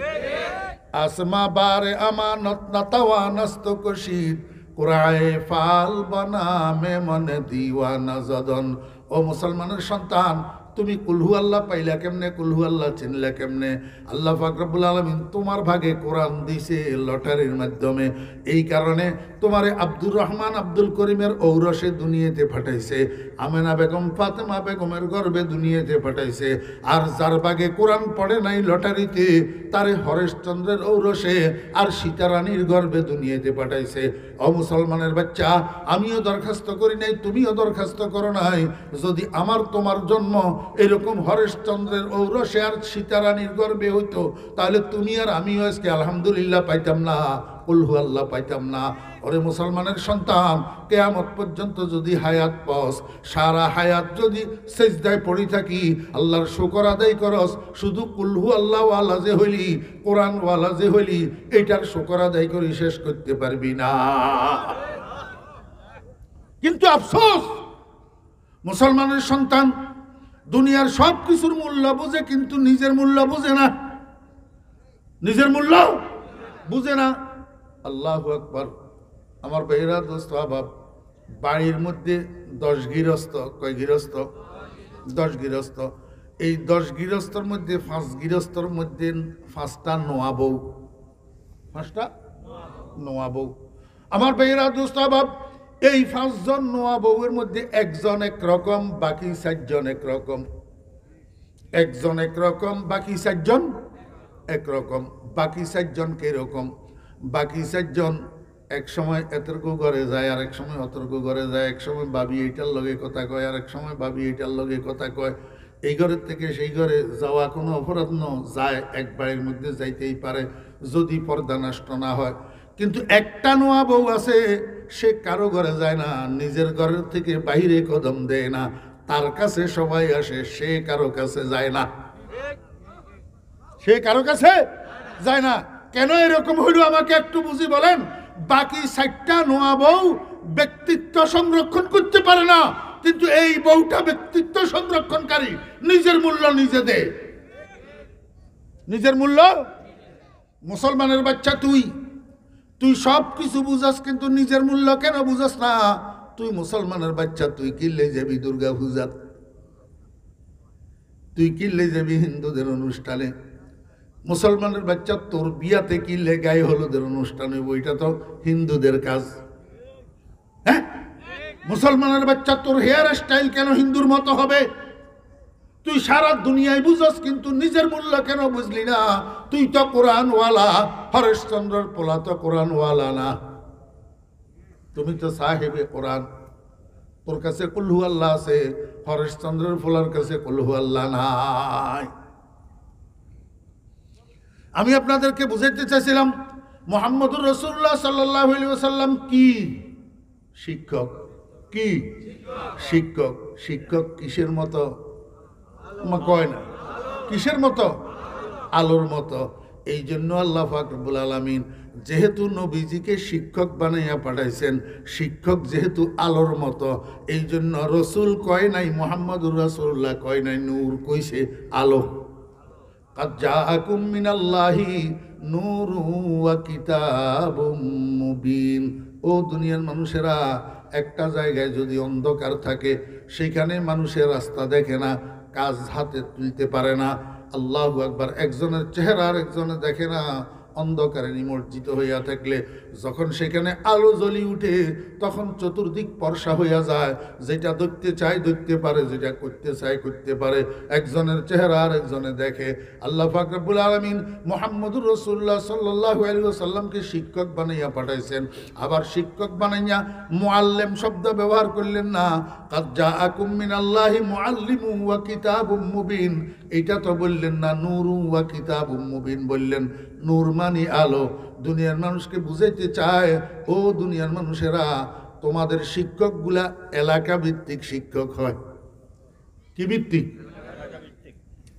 আসমা বারে আমানত নাতাওয়া নস্ত কশিদ কুরআয়ে ফাল বানা মেমনে দিওয়ানা জাদন। ও মুসলমানের সন্তান, তুমি কুলহু আল্লাহ পাইলা কেমনে, কুলহু আল্লাহ চিনলে কেমনে? আল্লাহ পাক রব্বুল আলামিন তোমার ভাগে কোরআন দিছে লটারির মাধ্যমে। এই কারণে তোমারে আব্দুর রহমান আব্দুল করিমের ঔরসে দুনিয়াতে পাঠাইছে, আমেনা বেগম ফাতেমা বেগমের গর্ভে দুনিয়াতে পাঠাইছে। আর যার ভাগে কোরআন পড়ে নাই লটারিতে, তারে হরেশচন্দ্রের ঔরসে আর সীতারানীর গর্ভে দুনিয়াতে পাঠাইছে। ও মুসলমানের বাচ্চা, আমিও দরখাস্ত করি নাই, তুমিও দরখাস্ত করো নাই। যদি আমার তোমার জন্ম এরকম হরেশচন্দ্রের ঔরসে আর সীতারানীর গর্ভে হইতো, তাহলে তুমি আর আমিও আজকে আলহামদুলিল্লাহ পাইতাম না, কুলহু আল্লাহ পাইতাম না। ওরে মুসলমানের সন্তান, কিয়ামত পর্যন্ত যদি হায়াত পাস, সারা হায়াত যদি সেজদায় পড়ি থাকি, আল্লাহর শুকর আদায় করস, শুধু কুলহু আল্লাহ ওয়ালা যে হইলি, কোরআন ওয়ালা যে হইলি, এটার শুকর আদায় করি শেষ করতে পারবি না। কিন্তু আফসোস, মুসলমানের সন্তান দুনিয়ার সব কিছুর মূল্য বুঝে, কিন্তু নিজের মূল্য বুঝে না, নিজের মূল্য বুঝে না। আল্লাহু আকবার। আমার ভাইরা, দোস্ত আবাব, বাড়ির মধ্যে 10 গৃহস্থ, কয় গৃহস্থ? 10 গৃহস্থ। এই 10 গৃহস্থর মধ্যে 5 গৃহস্থর মধ্যে 5টা নোয়া বউ, 5টা নোয়া বউ। আমার ভাইরা, দোস্ত আবাব, এই 5 জন নোয়া বউয়ের মধ্যে একজন একরকম, বাকি 4 জন একরকম। একজন একরকম, বাকি 4 জন একরকম। বাকি 4 জন কিরকম? বাকি 4 জন এক সময় এতর্কু ঘরে যায়, আর এক সময় অতর্কু ঘরে যায়। এক সময় ভাবি এইটার লগে কথা কয়, আর এক সময় ভাবি এইটার লগে কথা কয়। এই ঘরের থেকে সেই ঘরে যাওয়া কোনো অপরাধ ন, যায়, এক বাড়ির মধ্যে যাইতেই পারে যদি পর্দা নষ্ট না হয়। কিন্তু একটা নোয়া বউ আছে, সে কারো ঘরে যায় না, নিজের ঘরের থেকে বাইরে কদম দেয় না, তার কাছে সবাই আসে, সে কারো কাছে যায় না, সে কারো কাছে যায় না। কেন এরকম হইল আমাকে একটু বুঝি বলেন? বাকি 4টা নোয়া বউ ব্যক্তিত্ব সংরক্ষণ করতে পারে না, কিন্তু এই বউটা ব্যক্তিত্ব সংরক্ষণকারী, নিজের মূল্য নিজে দেয়, নিজের মূল্য। মুসলমানের বাচ্চা, তুই সব কিছু বুঝাস, কিন্তু নিজের মূল্য কেন বুঝাস না? তুই মুসলমানের বাচ্চা, তুই কিনলে যাবি দুর্গা পূজাত, তুই কিনলে যাবি হিন্দুদের অনুষ্ঠানে। মুসলমানের বাচ্চা, তোর বিয়াতে কিনলে গায়ে হলুদের অনুষ্ঠানে, ওইটা তো হিন্দুদের কাজ। হ্যাঁ, মুসলমানের বাচ্চা, তোর হেয়ার স্টাইল কেন হিন্দুর মতো হবে? তুই সারা দুনিয়ায় বুঝস, কিন্তু নিজের মূল্য কেন বুঝলি না? তুই তো কোরআনওয়ালা, হরেশচন্দ্রের পোলা তো কোরআনওয়ালা না, তুমি তো সাহেবে কোরআন। তোর কাছে কুলহু আল্লাহ আছে, হরেশচন্দ্রের পোলার কাছে কুলহু আল্লাহ নাই। আমি আপনাদেরকে বুঝাইতে চাইছিলাম, মুহাম্মদুর রাসূলুল্লাহ সাল্লাল্লাহু আলাইহি ওয়াসাল্লাম কি শিক্ষক, কি শিক্ষক। শিক্ষক কিসের মতো? কয় না, কিসের মতো? আলোর মতো। এই জন্য আল্লাহ পাক রব্বুল আলামিন যেহেতু নবীজিকে শিক্ষক বানাইয়া পাঠাইছেন, শিক্ষক যেহেতু আলোর মতো, এই জন্য রসুল কয় নাই মুহাম্মদুর রাসূলুল্লাহ কয় নাই নূর, কইছে আলো। قد جاءكم من الله نور وكتاب مبين। ও দুনিয়ার মানুষেরা, একটা জায়গায় যদি অন্ধকার থাকে, সেখানে মানুষের রাস্তা দেখে না, কাজ হাতে তুলতে পারে না। আল্লাহু আকবার। একজনের চেহারা আর একজনে দেখে না, অন্ধকারে নিমজ্জিত হইয়া থাকলে যখন সেখানে আলো জ্বলি উঠে তখন চতুর্দিক ফর্সা হইয়া যায়, যেটা দেখতে চায় দেখতে পারে, যেটা করতে চায় করতে পারে। একজনের চেহারা আর একজনে দেখে। আল্লাহ পাক রব্বুল আলামিন মুহাম্মদুর রাসূলুল্লাহ সাল্লাল্লাহু আলাইহি ওয়াসাল্লামকে শিক্ষক বানাইয়া পাঠাইছেন। আবার শিক্ষক বানাইয়া মুআল্লিম শব্দ ব্যবহার করলেন না। কাদ জাআকুম মিনাল্লাহি মুআল্লিমুন ওয়া কিতাবুম মুবিন, এটা তো বললেন না। নূরুন ওয়া কিতাবুম মুবিন বললেন। নূর মানে আলো। দুনিয়ার মানুষকে বুঝাইতে চায়, ও দুনিয়ার মানুষেরা, তোমাদের শিক্ষকগুলা এলাকা ভিত্তিক শিক্ষক হয়। কি ভিত্তিক?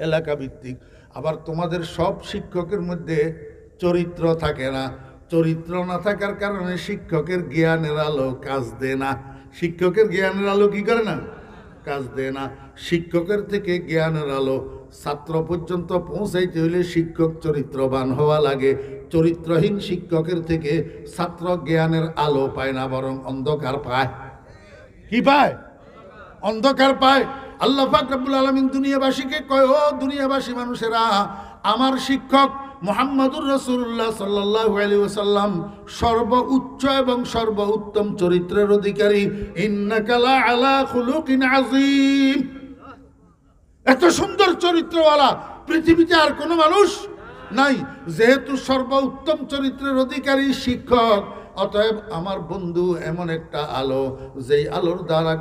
এলাকা ভিত্তিক। আবার তোমাদের সব শিক্ষকের মধ্যে চরিত্র থাকে না। চরিত্র না থাকার কারণে শিক্ষকের জ্ঞানের আলো কাজ দেয় না। শিক্ষকের জ্ঞানের আলো কি করে না? কাজ দেয় না। শিক্ষকের থেকে জ্ঞানের আলো ছাত্র পর্যন্ত পৌঁছাইতে হইলে শিক্ষক চরিত্রবান হওয়া লাগে। চরিত্রহীন শিক্ষকের থেকে ছাত্র জ্ঞানের আলো পায় না, বরং অন্ধকার পায়। কি পায়? অন্ধকার পায়। আল্লাহ পাক রব্বুল আলামিন দুনিয়াবাসীকে কয়, ও দুনিয়াবাসী মানুষেরা, আমার শিক্ষক মুহাম্মদুর রাসূলুল্লাহ সাল্লাল্লাহু আলাইহি ওয়াসাল্লাম সর্বোচ্চ এবং সর্বোত্তম চরিত্রের অধিকারী। ইন্নাকা লা আলা খুলুকিন আযীম। এত সুন্দর চরিত্রওয়ালা পৃথিবীতে আর কোনো মানুষ নাই। যেহেতু সর্বোত্তম চরিত্রের অধিকারী শিক্ষক, অতএব আমার বন্ধু এমন একটা আলো, যেই আলোর দ্বারা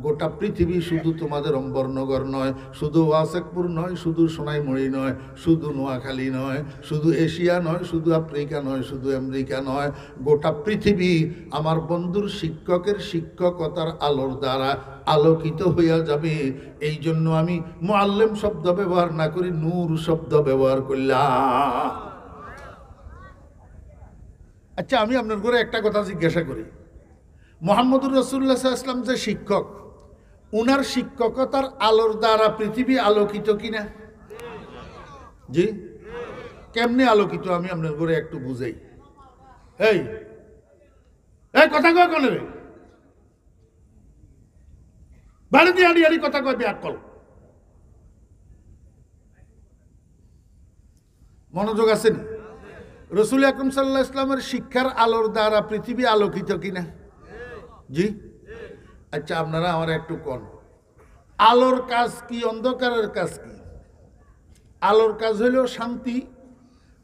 গোটা পৃথিবী, শুধু তোমাদের অম্বরনগর নয়, শুধু ওয়াসেকপুর নয়, শুধু সোনাইমুড়ি নয়, শুধু নোয়াখালী নয়, শুধু এশিয়া নয়, শুধু আফ্রিকা নয়, শুধু আমেরিকা নয়, গোটা পৃথিবী আমার বন্ধুর শিক্ষকের শিক্ষকতার আলোর দ্বারা আলোকিত হইয়া যাবে। এই জন্য আমি মুআল্লিম শব্দ ব্যবহার না করি, নূর শব্দ ব্যবহার করলাম। আচ্ছা, আমি আপনার ঘরে একটা কথা জিজ্ঞাসা করি। মুহাম্মদুর রাসূলুল্লাহ সাল্লাল্লাহু আলাইহি ওয়াসাল্লাম যে শিক্ষক, উনার শিক্ষকতার আলোর দ্বারা পৃথিবী আলোকিত কিনা? জি। কেমনে আলোকিত আমি আপনার ঘরে একটু বুঝাই। এই কথা কয় কোনে রে? বাড়ি দিয়ে আড়ি আড়ি কথা কয় বেআক্কল। মনোযোগ আছেন? রাসূল আকরাম সাল্লাল্লাহু আলাইহি ওয়াসাল্লামের শিক্ষার আলোর দ্বারা পৃথিবী আলোকিত কিনা? জি। আচ্ছা, আপনারা আমার একটু কোন, আলোর কাজ কি, অন্ধকারের কাজ কি? আলোর কাজ হলো শান্তি,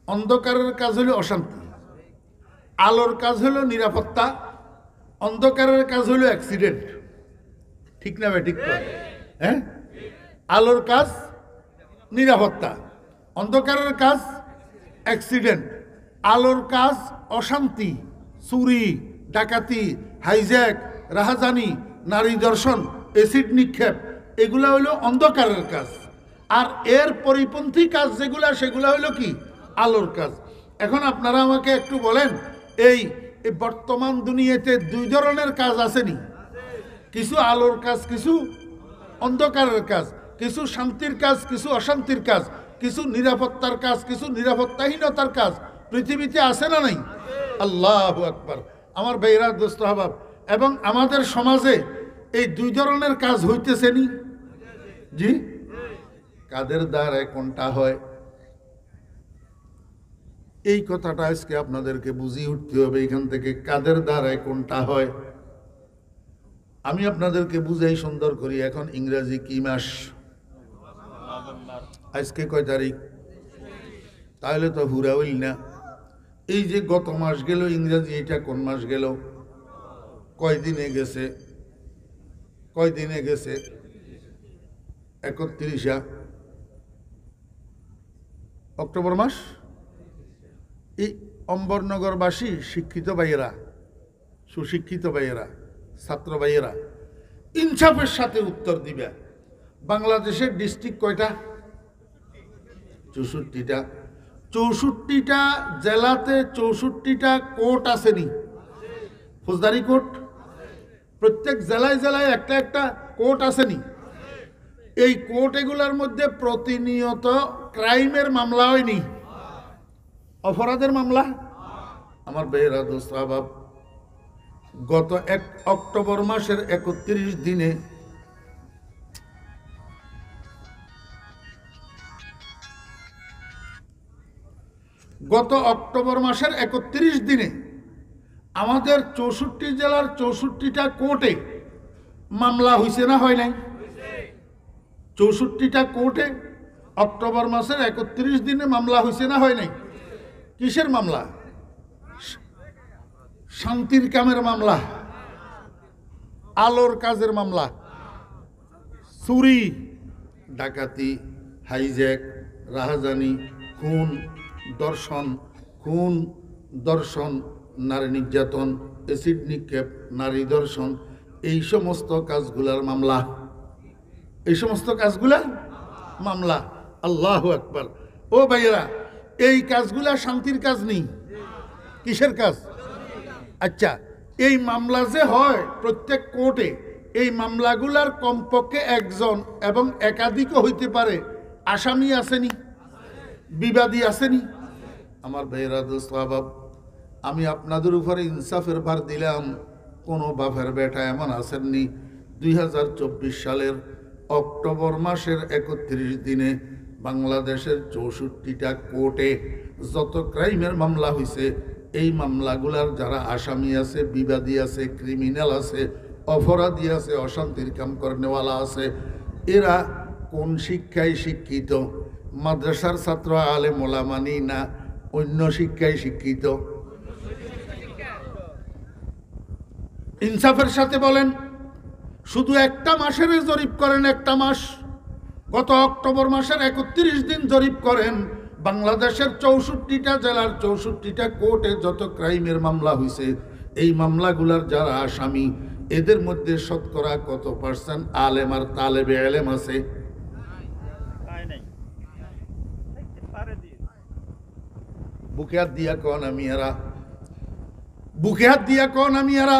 অন্ধকারের কাজ হলো অশান্তি। আলোর কাজ হলো নিরাপত্তা, অন্ধকারের কাজ হলো অ্যাক্সিডেন্ট। ঠিক না ভাই? ঠিক তো? হ্যাঁ, আলোর কাজ নিরাপত্তা, অন্ধকারের কাজ অ্যাক্সিডেন্ট। আলোর কাজ অশান্তি, চুরি, ডাকাতি, হাইজ্যাক, রাহাজানি, নারী দর্শন, অ্যাসিড নিক্ষেপ, এগুলা হইলো অন্ধকারের কাজ। আর এর পরিপন্থী কাজ যেগুলা, সেগুলা হইলো কি? আলোর কাজ। এখন আপনারা আমাকে একটু বলেন, এই বর্তমান দুনিয়াতে দুই ধরনের কাজ আসেনি? কিছু আলোর কাজ, কিছু অন্ধকারের কাজ, কিছু শান্তির কাজ, কিছু অশান্তির কাজ, কিছু নিরাপত্তার কাজ, কিছু নিরাপত্তাহীনতার কাজ পৃথিবীতে আছে না নাই? আল্লাহু আকবার। আমার ভাইরা, দোস্ত আহবাব, এবং আমাদের সমাজে এই দুই ধরনের কাজ হইতেছে নি? জি। কাদের দ্বারা কোনটা হয়, এই কথাটা আজকে আপনাদেরকে বুঝিয়ে উঠতে হবে। এখান থেকে কাদের দ্বারা কোনটা হয় আমি আপনাদেরকে বুঝাই সুন্দর করি। এখন ইংরেজি কি মাস? আজকে কয় তারিখ? তাহলে তো হুরা হইল না। এই যে গত মাস গেল ইংরেজি, এটা কোন মাস গেল? কয়দিনে গেছে? 31 অক্টোবর মাস। এই অম্বরনগরবাসী শিক্ষিত ভাইয়েরা, সুশিক্ষিত ভাইয়েরা, ছাত্র ভাইয়েরা ইনসাফের সাথে উত্তর দিবে। বাংলাদেশের ডিস্ট্রিক্ট কয়টা? 64টা। 64টা জেলাতে 64টা কোর্ট আসেনি? ফৌজদারি কোর্ট। প্রত্যেক জেলায় জেলায় একটা একটা কোর্ট আসেনি? এই কোর্ট এগুলোর মধ্যে প্রতিনিয়ত ক্রাইমের মামলা হয়নি? অপরাধের মামলা? আমার বেহরা দোস্ত আহবাব, গত 1 অক্টোবর মাসের 31 দিনে গত অক্টোবর মাসের 31 দিনে আমাদের 64 জেলার 64টা কোর্টে মামলা হয়েছে না হয় নাই? 64টা কোর্টে অক্টোবর মাসের 31 দিনে মামলা হয়েছে না হয় নাই? কিসের মামলা? শান্তির কামের মামলা, আলোর কাজের মামলা, চুরি ডাকাতি, হাইজ্যাক, রাহাজানি, খুন দর্শন, নারী নির্যাতন, অ্যাসিড নিক্ষেপ, নারী দর্শন, এই সমস্ত কাজগুলার মামলা, এই সমস্ত কাজগুলার মামলা। আল্লাহু আকবার। ও ভাইয়েরা, এই কাজগুলা শান্তির কাজ নেই, কিসের কাজ? আচ্ছা, এই মামলা যে হয় প্রত্যেক কোর্টে, এই মামলাগুলার কমপক্ষে একজন এবং একাধিকও হইতে পারে আসামি আসেনি, বিবাদী আসেনি। আমার ভাইয়েরা, দোস্ত আহবাব, আমি আপনাদের উপরে ইনসাফের ভার দিলাম। কোনো বাপের বেটা এমন আসেননি 2024 সালের অক্টোবর মাসের 31 দিনে বাংলাদেশের 64টা কোর্টে যত ক্রাইমের মামলা হয়েছে, এই মামলাগুলার যারা আসামি আছে, বিবাদী আছে, ক্রিমিনাল আছে, অপরাধী আছে, অশান্তির কাম করেনেওয়ালা আছে, এরা কোন শিক্ষায় শিক্ষিত? মাদ্রাসার ছাত্র, আলেম ওলামানি, না অন্য শিক্ষায় শিক্ষিত? ইনসাফের সাথে বলেন, শুধু একটা মাসের জরিপ করেন, একটা মাস, গত অক্টোবর মাসের 31 দিন জরিপ করেন, বাংলাদেশের 64টা জেলার 64টা কোর্টে যত ক্রাইমের মামলা হয়েছে, এই মামলাগুলার যারা আসামি, এদের মধ্যে শতকরা কত পার্সেন্ট আলেম আর তালেবে এলেম আছে? বুকে হাত দিয়া কন আমি এরা, বুকে হাত দিয়া কন আমি এরা।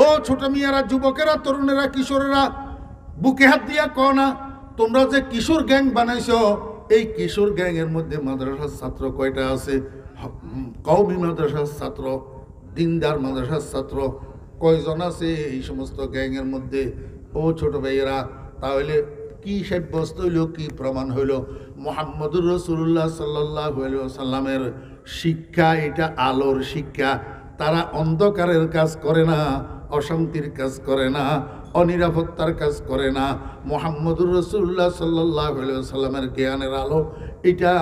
ও ছোট মিয়ারা, যুবকেরা, তরুণেরা, কিশোরেরা, বুকে হাত দিয়া কনা, তোমরা যে কিশোর গ্যাং বানাইছো, এই কিশোর গ্যাং এর মধ্যে মাদ্রাসার ছাত্র কয়টা আছে? কওমি মাদ্রাসার ছাত্র, দিনদার মাদ্রাসার ছাত্র কয়জন আছে এই সমস্ত গ্যাং এর মধ্যে? ও ছোট ভাইয়েরা, তাহলে কি সাব্যস্ত হইল, কি প্রমাণ হইল? মুহাম্মদুর রাসূলুল্লাহ সাল্লাল্লাহু আলাইহি ওয়াসাল্লামের শিক্ষা এটা আলোর শিক্ষা। তারা অন্ধকারের কাজ করে না, অশান্তির কাজ করে না, অনিরাপত্তার কাজ করে না। মুহাম্মদুর রাসূলুল্লাহ সাল্লাল্লাহু আলাইহি ওয়াসাল্লামের জ্ঞানের আলো এটা,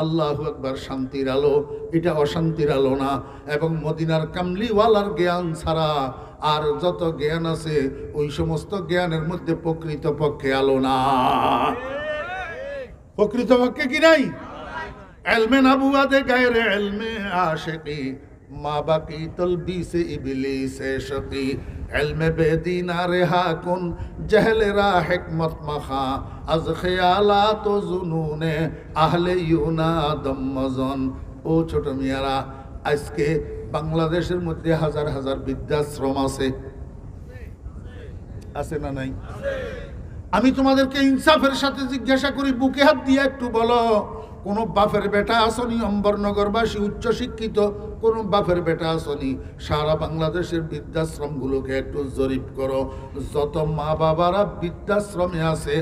আল্লাহু আকবার, শান্তির আলো, এটা অশান্তির আলো না। এবং মদিনার কামলিওয়ালার জ্ঞান ছাড়া আর যত জ্ঞান আছে, ওই সমস্ত জ্ঞানের মধ্যে প্রকৃতপক্ষে আলো না। প্রকৃতপক্ষে কি নাই? এলমে নবুয়াতে গায়রে এলমে আশিকি, মা বাকি তলবিসে ইবলিসে শকি, এলমে বেদিনা রেহা কুন, জহলেরা হিকমত মাখা, আজ খেয়ালাত ও জুনুনে আহলে ইউনাদম মজন। ও ছোট মিয়ারা, আজকে বাংলাদেশের মধ্যে হাজার হাজার বৃদ্ধাশ্রম আছে, আছে না নাই? আমি তোমাদেরকে ইনসাফের সাথে জিজ্ঞাসা করি, বুকে হাত দিয়ে একটু বলো, কোন বাপের বেটা আসনি অম্বরনগরবাসী উচ্চ শিক্ষিত, কোন বাপের বেটা আসনি? সারা বাংলাদেশের বৃদ্ধাশ্রমগুলোকে একটু জরিপ করো। যত মা বাবারা বৃদ্ধাশ্রমে আছে,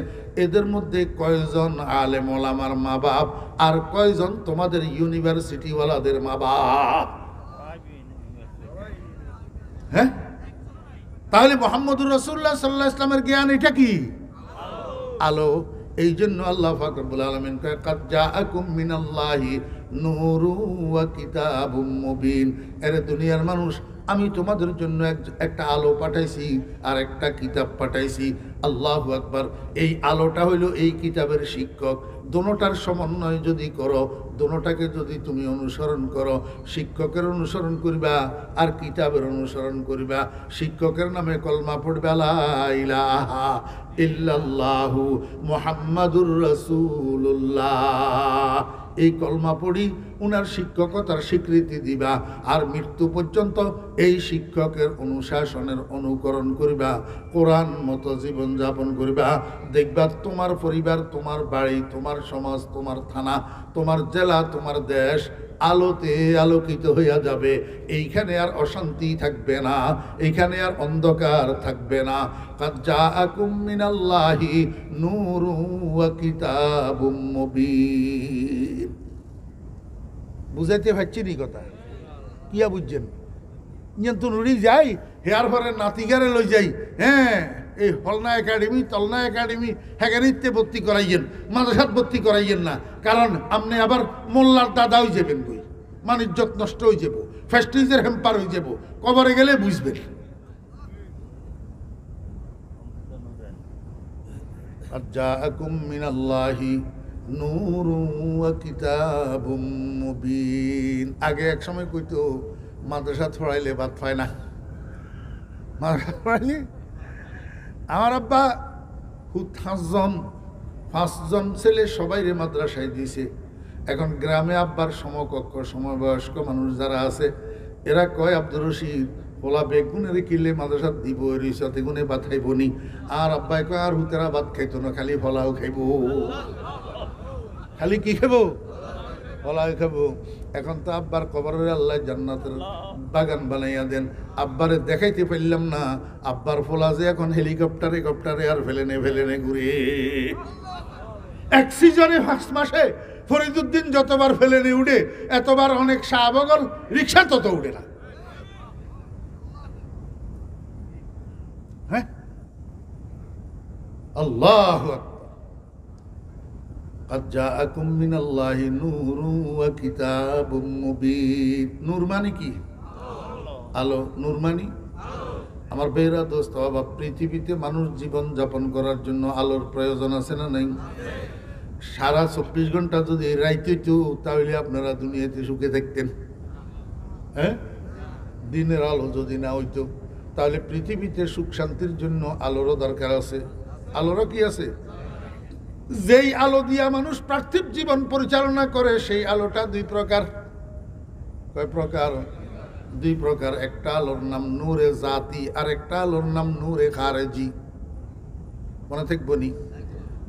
এদের মধ্যে কয়জন আলেম ওলামার মা বাপ, আর কয়জন তোমাদের ইউনিভার্সিটিওয়ালাদের মা বাপ? হ্যাঁ, তাহলে মুহাম্মদুর রাসূলুল্লাহ সাল্লাল্লাহু আলাইহি ওয়াসাল্লামের জ্ঞান এটা কি? আলো। এই জন্য আল্লাহ পাক রব্বুল আলামিন কয়, কাদ জাআকুম মিনাল্লাহি নূরুন ওয়া কিতাবুম মুবিন। এরে দুনিয়ার মানুষ, আমি তোমাদের জন্য একটা আলো পাঠাইছি আর একটা কিতাব পাঠাইছি। আল্লাহু আকবার। এই আলোটা হইল এই কিতাবের শিক্ষক। দোনোটার সমন্বয় যদি করো, দোনোটাকে যদি তুমি অনুসরণ করো, শিক্ষকের অনুসরণ করিবা আর কিতাবের অনুসরণ করিবা। শিক্ষকের নামে কলমা পড়বে লা ইলাহা ইল্লাল্লাহু মুহাম্মাদুর রাসূলুল্লাহ। এই কলমা পড়ি উনার শিক্ষকতার স্বীকৃতি দিবা, আর মৃত্যু পর্যন্ত এই শিক্ষকের অনুশাসনের অনুকরণ করিবা, কোরআন মতো জীবনযাপন করিবা। দেখবা তোমার পরিবার, তোমার বাড়ি, তোমার সমাজ, তোমার থানা, তোমার জেলা, তোমার দেশ আলোতে আলোকিত হইয়া যাবে। এইখানে আর অশান্তি থাকবে না, এইখানে আর অন্ধকার থাকবে না। কাদ জাআকুম মিনাল্লাহি নূরুন ওয়া কিতাবুম মুবিন। বুঝাইতে পারছি নি কথা, কিয়া বুঝছেন? কিন্তু নুড়ি যাই হেয়ার ঘরের নাতিগারে লই যাই, হ্যাঁ এই হলনা একাডেমি তলনা একাডেমি হ্যাগানিতে ভর্তি করাইয়েন, মাদ্রাসাত ভর্তি করাইয়েন না, কারণ আপনি আবার মোল্লার দাদা হয়ে যাবেন, বই মানিজ্যত নষ্ট হয়ে যাব, ফ্যাস্টিজের হেম্পার হয়ে যাব, কবরে গেলে বুঝবেন। আর জাআকুম মিনাল্লাহি নূরুন ওয়া কিতাবুম মুবিন। আগে এক সময় কইতো মাদ্রাসা ছড়াইলে ভাত পায় না, মাদ্রাসা ছড়াইলে। আমার আব্বা 5জন ছেলে সবাইরে মাদ্রাসায় দিয়েছে। এখন গ্রামে আব্বার সমকক্ষ সমবয়স্ক মানুষ যারা আছে এরা কয়, আব্দুর রশিদ পোলা বেগুনের কিনলে মাদ্রাসা দিব, রিসাতে গুনে ভাত খাইব নি। আর আব্বাই কয় আর হুতেরা ভাত খাইতো না, খালি ফলাও খাইব। খালি কি খাবো? ফলাও খাবো। এখন তো আব্বার কবরের আল্লাহ জান্নাতের বাগান বানাইয়া দেন, আব্বারে দেখাইতে পারলাম না। আব্বার ফোলা যে এখন হেলিকপ্টারে আর ফেলেনে ঘুরে। এক সিজনে 5 মাসে ফরিদুদ্দিন যতবার ফেলেনে উঠে এতবার অনেক শাহবগল রিক্সা তত উঠে না। হ্যাঁ, আল্লাহু আকবার। قد جاءكم من الله نور وكتاب مبين। নূর মানে কি? আলো। নূর মানে আমার বেরা দোস্ত বাবা, পৃথিবীতে মানুষ জীবন যাপন করার জন্য আলোর প্রয়োজন আছে না নাই? সারা 24 ঘন্টা যদি রাইতে হইতো তাহলে আপনারা দুনিয়াতে সুখে থাকতেন। হ্যাঁ, দিনের আলো যদি না হইতো তাহলে পৃথিবীতে সুখ শান্তির জন্য আলোরও দরকার আছে। আলোরও কি আছে? যেই আলো দিয়া মানুষ পার্থিব জীবন পরিচালনা করে সেই আলোটা 2 প্রকার। কয় প্রকার? 2 প্রকার। একটা আলোর নাম নূরে জাতি, আর একটা আলোর নাম নূরে খারেজি। মনে থাকবো নি?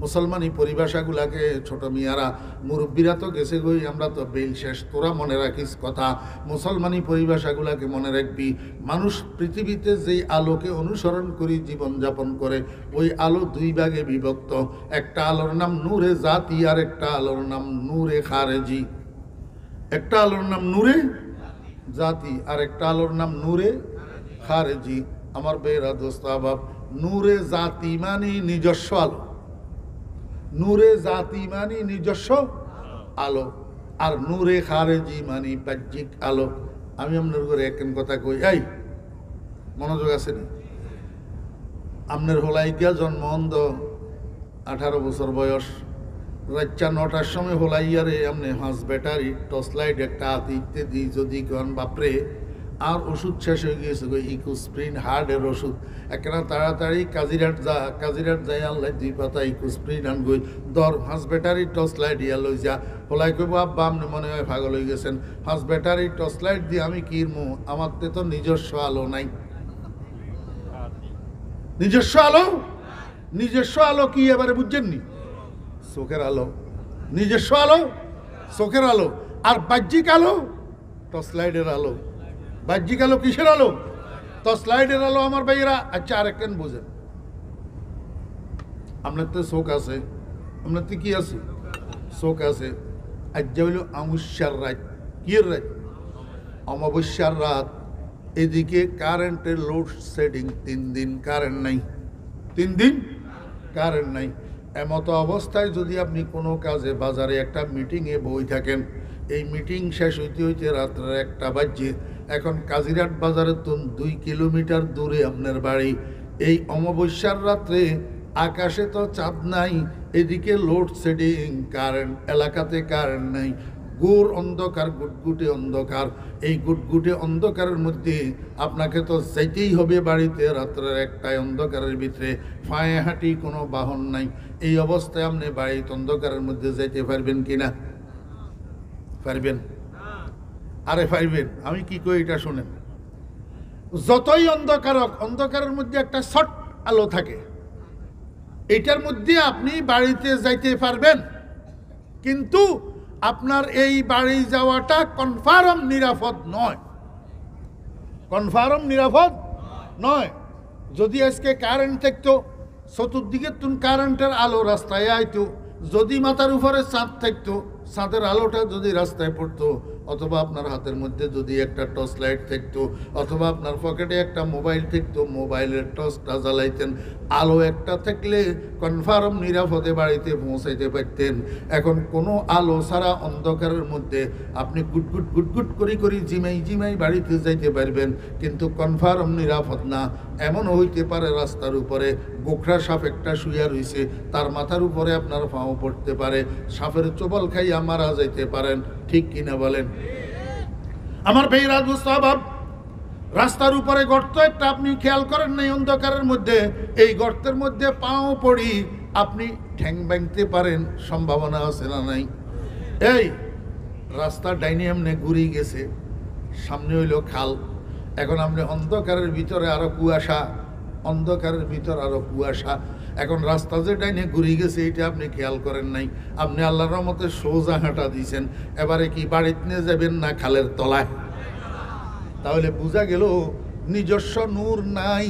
মুসলমানি পরিভাষাগুলাকে ছোট মিয়ারা মুরব্বীরা তো গেছে গই, আমরা তো বেল শেষ, তোরা মনে রাখিস কথা। মুসলমানি পরিভাষাগুলাকে মনে রাখবি। মানুষ পৃথিবীতে যেই আলোকে অনুসরণ করি জীবন যাপন করে, ওই আলো 2 ভাগে বিভক্ত। একটা আলোর নাম নূরে জাতি, আর একটা আলোর নাম নূরে খারেজি। একটা আলোর নাম নূরে জাতি, আর একটা আলোর নাম নূরে খারেজি। আমার বেরা দোস্ত আবাব, নূরে জাতি মানে নিজস্ব আলো, নূরে জাতি মানে নিজস্ব আলো, আর নূরে খারেজি মানে বাহ্যিক আলো। আমি আপনার ঘরে একখান কথা কই, এই মনোযোগ আছে নি? আপনার হোলাই গিয়া জন্ম অন্ধ, 18 বছর বয়স, রাত 9টার সময় হোলাইয়ারে আপনি 5 ব্যাটারি টর্চ লাইট একটা হাতে ইত্যাদি যদি কন বাপরে, আর ওষুধ শেষ হয়ে গিয়েছে গো, ইকোস্প্রিন হার্টের ওষুধ। একখানা তাড়াতাড়ি কাজিরাট যাই আনলাই 2 পাতা ইকোস্প্রিন আন গই, 5 ব্যাটারি টর্চ লাইট ইয়া লই যা। হোলাই কইব আব্বা আপনি মনে হয় পাগল হয়ে গেছেন, 5 ব্যাটারি টর্চ লাইট দিয়ে আমি কিনবো? আমার তো নিজস্ব আলো নাই। নিজস্ব আলো, নিজস্ব আলো কি এবারে বুঝছেননি? চোখের আলো। নিজস্ব আলো চোখের আলো, আর বাহ্যিক আলো টর্চ লাইটের আলো। বাহ্যিক আলো কিসের আলো? টর্চ লাইটের আলো আমার ভাইয়েরা। আচ্ছা আরেকখান বোঝেন, আপনার তো চোখ আছে, আপনার তো কি আছে? চোখ আছে। আজ হইল অমাবস্যার রাত। কি রাত? অমাবস্যার রাত। এদিকে কারেন্টের লোড শেডিং, 3 দিন কারেন্ট নাই। 3 দিন কারেন্ট নাই। এমতো অবস্থায় যদি আপনি কোনো কাজে বাজারে একটা মিটিংয়ে বই থাকেন, এই মিটিং শেষ হইতে হইতে রাত্রে 1টা বাজছে। এখন কাজিরাট বাজারে তো 2 কিলোমিটার দূরে আপনার বাড়ি। এই অমাবস্যার রাত্রে আকাশে তো চাঁদ নাই, এদিকে লোড শেডিং, কারেন্ট এলাকাতে কারেন্ট নাই, ঘোর অন্ধকার, গুটগুটে অন্ধকার। এই গুটগুটে অন্ধকারের মধ্যে আপনাকে তো যাইতেই হবে বাড়িতে রাত্রের 1টায় অন্ধকারের ভিতরে, পায়ে হাঁটি, কোনো বাহন নাই। এই অবস্থায় আপনি বাড়িতে অন্ধকারের মধ্যে যাইতে পারবেন কিনা? পারবেন? আরে পারবেন। আমি কি কই এটা শোনেন। যতই অন্ধকারের মধ্যে একটা শর্ট আলো থাকে, এটার মধ্যে আপনি বাড়িতে যাইতে পারবেন, কিন্তু আপনার এই বাড়ি যাওয়াটা কনফার্ম নিরাপদ নয়। কনফার্ম নিরাপদ নয়। যদি আজকে কারেন্ট থাকতো, চতুর্দিকে কারেন্টের আলো রাস্তায় আইতো, যদি মাথার উপরে চাঁদ থাকতো, ছাদের আলোটা যদি রাস্তায় পড়তো, অথবা আপনার হাতের মধ্যে যদি একটা টর্চ লাইট থাকতো, অথবা আপনার পকেটে একটা মোবাইল থাকতো, মোবাইলের টর্চটা জ্বালাইতেন, আলো একটা থাকলে কনফার্ম নিরাপদে বাড়িতে পৌঁছাইতে পারতেন। এখন কোনো আলো ছাড়া অন্ধকারের মধ্যে আপনি গুটগুট গুটগুট করি জিমাই বাড়িতে যাইতে পারবেন, কিন্তু কনফার্ম নিরাপদ না। এমনও হইতে পারে রাস্তার উপরে গোখরা সাপ একটা শুইয়া রইছে, তার মাথার উপরে আপনার পাও পড়তে পারে, সাপের চোবল খাইয়া মারা যাইতে পারেন। ঠিক কিনা বলেন? আমার ভাইরা দুস্তাবাব, রাস্তার উপরে গর্ত একটা আপনি খেয়াল করেন নাই, অন্ধকারের মধ্যে এই গর্তের মধ্যে পাও পড়ি আপনি ঠ্যাং ভাঙতে পারেন, সম্ভাবনা আছে না নাই? এই রাস্তা ডাইনে এমনি ঘুরে গেছে, সামনে হইল খাল, এখন আপনি অন্ধকারের ভিতরে আরো কুয়াশা, অন্ধকারের ভিতর আরো কুয়াশা, এখন রাস্তা যে ডাইনে ঘুরে গেছে এটা আপনি খেয়াল করেন নাই। আপনি আল্লাহর রহমতে সোজা হাঁটা দিয়েছেন, এবারে কি বাড়িতে নিয়ে যাবেন না খালের তলায়? তাহলে বোঝা গেল নিজস্ব নূর নাই,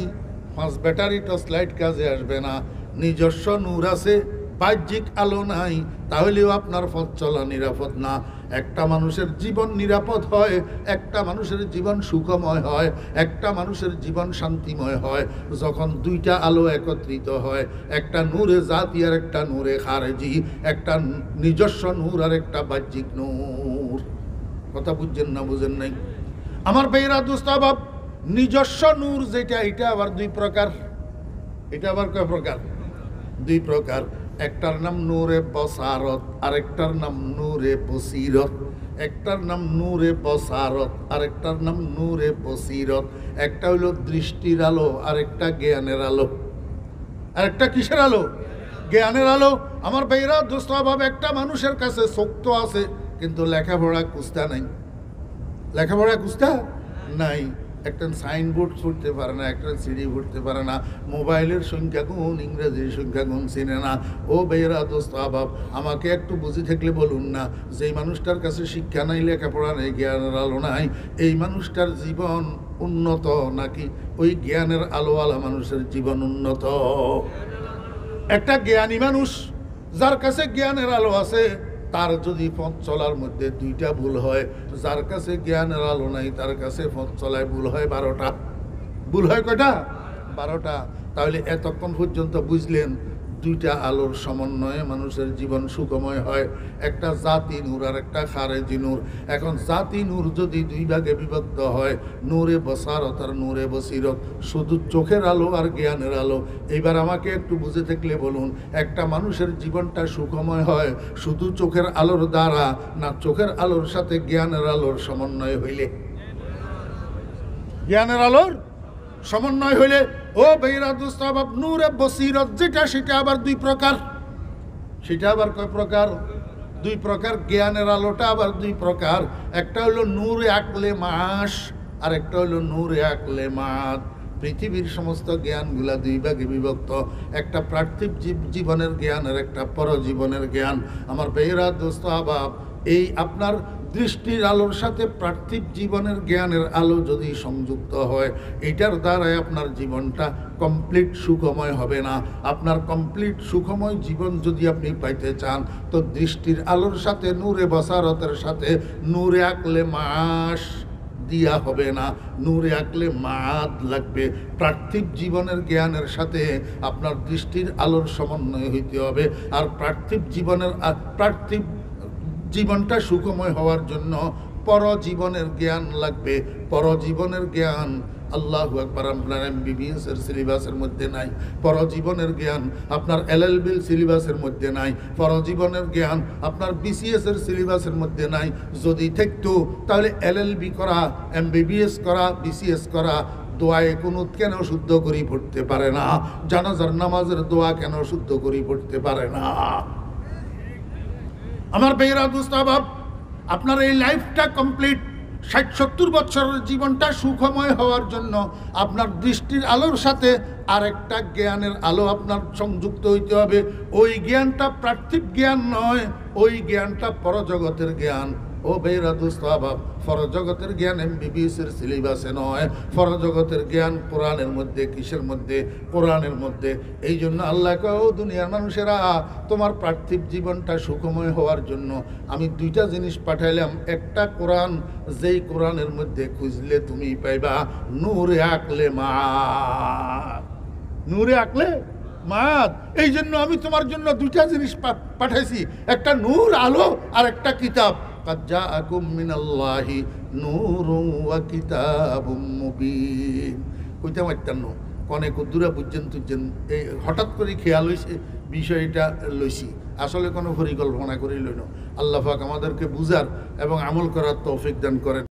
5 ব্যাটারি টর্চ লাইট কাজে আসবে না। নিজস্ব নূর আছে, বাহ্যিক আলো নাই, তাহলেও আপনার পথ চলা নিরাপদ না। একটা মানুষের জীবন নিরাপদ হয়, একটা মানুষের জীবন সুখময় হয়, একটা মানুষের জীবন শান্তিময় হয় যখন দুইটা আলো একত্রিত হয়, একটা নূরে জাতি আর একটা নূরে খারেজি, একটা নিজস্ব নূর আর একটা বাহ্যিক নূর। কথা বুঝছেন না বুঝেন নাই? আমার ভাইরা দুস্তাবাব, নিজস্ব নূর যেটা, এটা আবার দুই প্রকার। এটা আবার কয় প্রকার? দুই প্রকার। একটার নাম নূরে বসারত, আরেকটার নাম নূরে বসিরত। একটার নাম নূরে বসারত, আরেকটার নাম নূরে বসিরত। একটা হইল দৃষ্টির আলো, আরেকটা জ্ঞানের আলো। আরেকটা কিসের আলো? জ্ঞানের আলো। আমার ভাইরা দুস্তাবাব, একটা মানুষের কাছে চোখ তো আছে, কিন্তু লেখাপড়া কুস্তা নাই। লেখাপড়া কুস্তা নাই, একটা সাইনবোর্ড ছুটতে পারে না, একটা সিঁড়ি উঠতে পারে না, মোবাইলের সংখ্যা গুণ, ইংরেজির সংখ্যা গুণ চিনে না। ও বেয়েরা দোস্ত আবাব, আমাকে একটু বুঝে থাকলে বলুন না, যেই মানুষটার কাছে শিক্ষা নাই, লেখাপড়া নেই, জ্ঞানের আলো নাই, এই মানুষটার জীবন উন্নত নাকি ওই জ্ঞানের আলোওয়ালা মানুষের জীবন উন্নত? একটা জ্ঞানী মানুষ যার কাছে জ্ঞানের আলো আছে, তার যদি পথ চলার মধ্যে দুইটা ভুল হয়, যার কাছে জ্ঞানের আলো নাই তার কাছে পথ চলায় ভুল হয় 12টা। ভুল হয় কয়টা? 12টা। তাহলে এতক্ষণ পর্যন্ত বুঝলেন দুইটা আলোর সমন্বয়ে মানুষের জীবন সুখময় হয়। একটা জাতি নূর আর একটা খারেজি নূর। এখন জাতি নূর যদি দুই ভাগে বিভক্ত হয়, নূরে বসারত আর নূরে বসিরত, শুধু চোখের আলো আর জ্ঞানের আলো। এইবার আমাকে একটু বুঝে থাকলে বলুন, একটা মানুষের জীবনটা সুখময় হয় শুধু চোখের আলোর দ্বারা, না চোখের আলোর সাথে জ্ঞানের আলোর সমন্বয় হইলে? জ্ঞানের আলোর সমন্বয় হইলে। ও ভাইরা দুস্তাবাব, নূরে বসিরত যেটা, সেটা আবার দুই প্রকার। সেটা আবার কয় প্রকার? দুই প্রকার। জ্ঞানের আলোটা আবার দুই প্রকার। একটা হলো নূরে আকলে মাস, আর একটা হলো নূরে আকলে মাদ। পৃথিবীর সমস্ত জ্ঞানগুলা দুই ভাগে বিভক্ত, একটা পার্থিব জীবনের জ্ঞান আর একটা পরজীবনের জ্ঞান। আমার ভাইরা দুস্তাবাব, এই আপনার দৃষ্টির আলোর সাথে পার্থিব জীবনের জ্ঞানের আলো যদি সংযুক্ত হয়, এটার দ্বারাই আপনার জীবনটা কমপ্লিট সুখময় হবে না। আপনার কমপ্লিট সুখময় জীবন যদি আপনি পাইতে চান, তো দৃষ্টির আলোর সাথে নূরে বসারতের সাথে নূরে আকলে মাস দিয়া হবে না, নূরে আকলে মাদ লাগবে। পার্থিব জীবনের জ্ঞানের সাথে আপনার দৃষ্টির আলোর সমন্বয় হইতে হবে। আর পার্থিব জীবনটা সুখময় হওয়ার জন্য পরজীবনের জ্ঞান লাগবে। পরজীবনের জ্ঞান আল্লাহু আকবার, আপনার MBBS এর সিলেবাসের মধ্যে নাই। পরজীবনের জ্ঞান আপনার LLB সিলেবাসের মধ্যে নাই। পরজীবনের জ্ঞান আপনার BCS এর সিলেবাসের মধ্যে নাই। যদি থাকতো তাহলে LLB করা, MBBS করা, BCS করা দোয়ায়ে কুনুত কেন শুদ্ধ করি পড়তে পারে না? জানাজার নামাজের দোয়া কেন শুদ্ধ করি পড়তে পারে না? আমার ভাইরা দুস্তাবাব, আপনার এই লাইফটা কমপ্লিট 60-70 বছরের জীবনটা সুখময় হওয়ার জন্য আপনার দৃষ্টির আলোর সাথে আরেকটা জ্ঞানের আলো আপনার সংযুক্ত হইতে হবে। ওই জ্ঞানটা পার্থিব জ্ঞান নয়, ওই জ্ঞানটা পরজগতের জ্ঞান। ও বেরা দোস্ত আবাব, ফরজগতের জ্ঞান এমবিবিএসের সিলেবাসে নয়, ফরজগতের জ্ঞান কোরআনের মধ্যে। কিসের মধ্যে? কোরআনের মধ্যে। এই জন্য আল্লাহ কয়, ও দুনিয়ার মানুষেরা, তোমার পার্থিব জীবনটা সুখময় হওয়ার জন্য আমি দুইটা জিনিস পাঠাইলাম। একটা কোরআন, যেই কোরআনের মধ্যে খুঁজলে তুমি পাইবা নূরে আকলে মা, নূরে আকলে মাদ। এই জন্য আমি তোমার জন্য দুইটা জিনিস পাঠাইছি, একটা নূর আলো আর একটা কিতাব। কাদ জাআকুম মিনাল্লাহি নূরুন ওয়া কিতাবুম মুবিন। কইতে মারতাম না কনে কুদ্দুরা বুঝছেন তুঝছেন, এই হঠাৎ করে খেয়াল হয়েছে বিষয়টা লইছি, আসলে কোনো পরিকল্পনা করেই লইল। আল্লাহ পাক আমাদেরকে বুঝার এবং আমল করার তৌফিক দান করেন।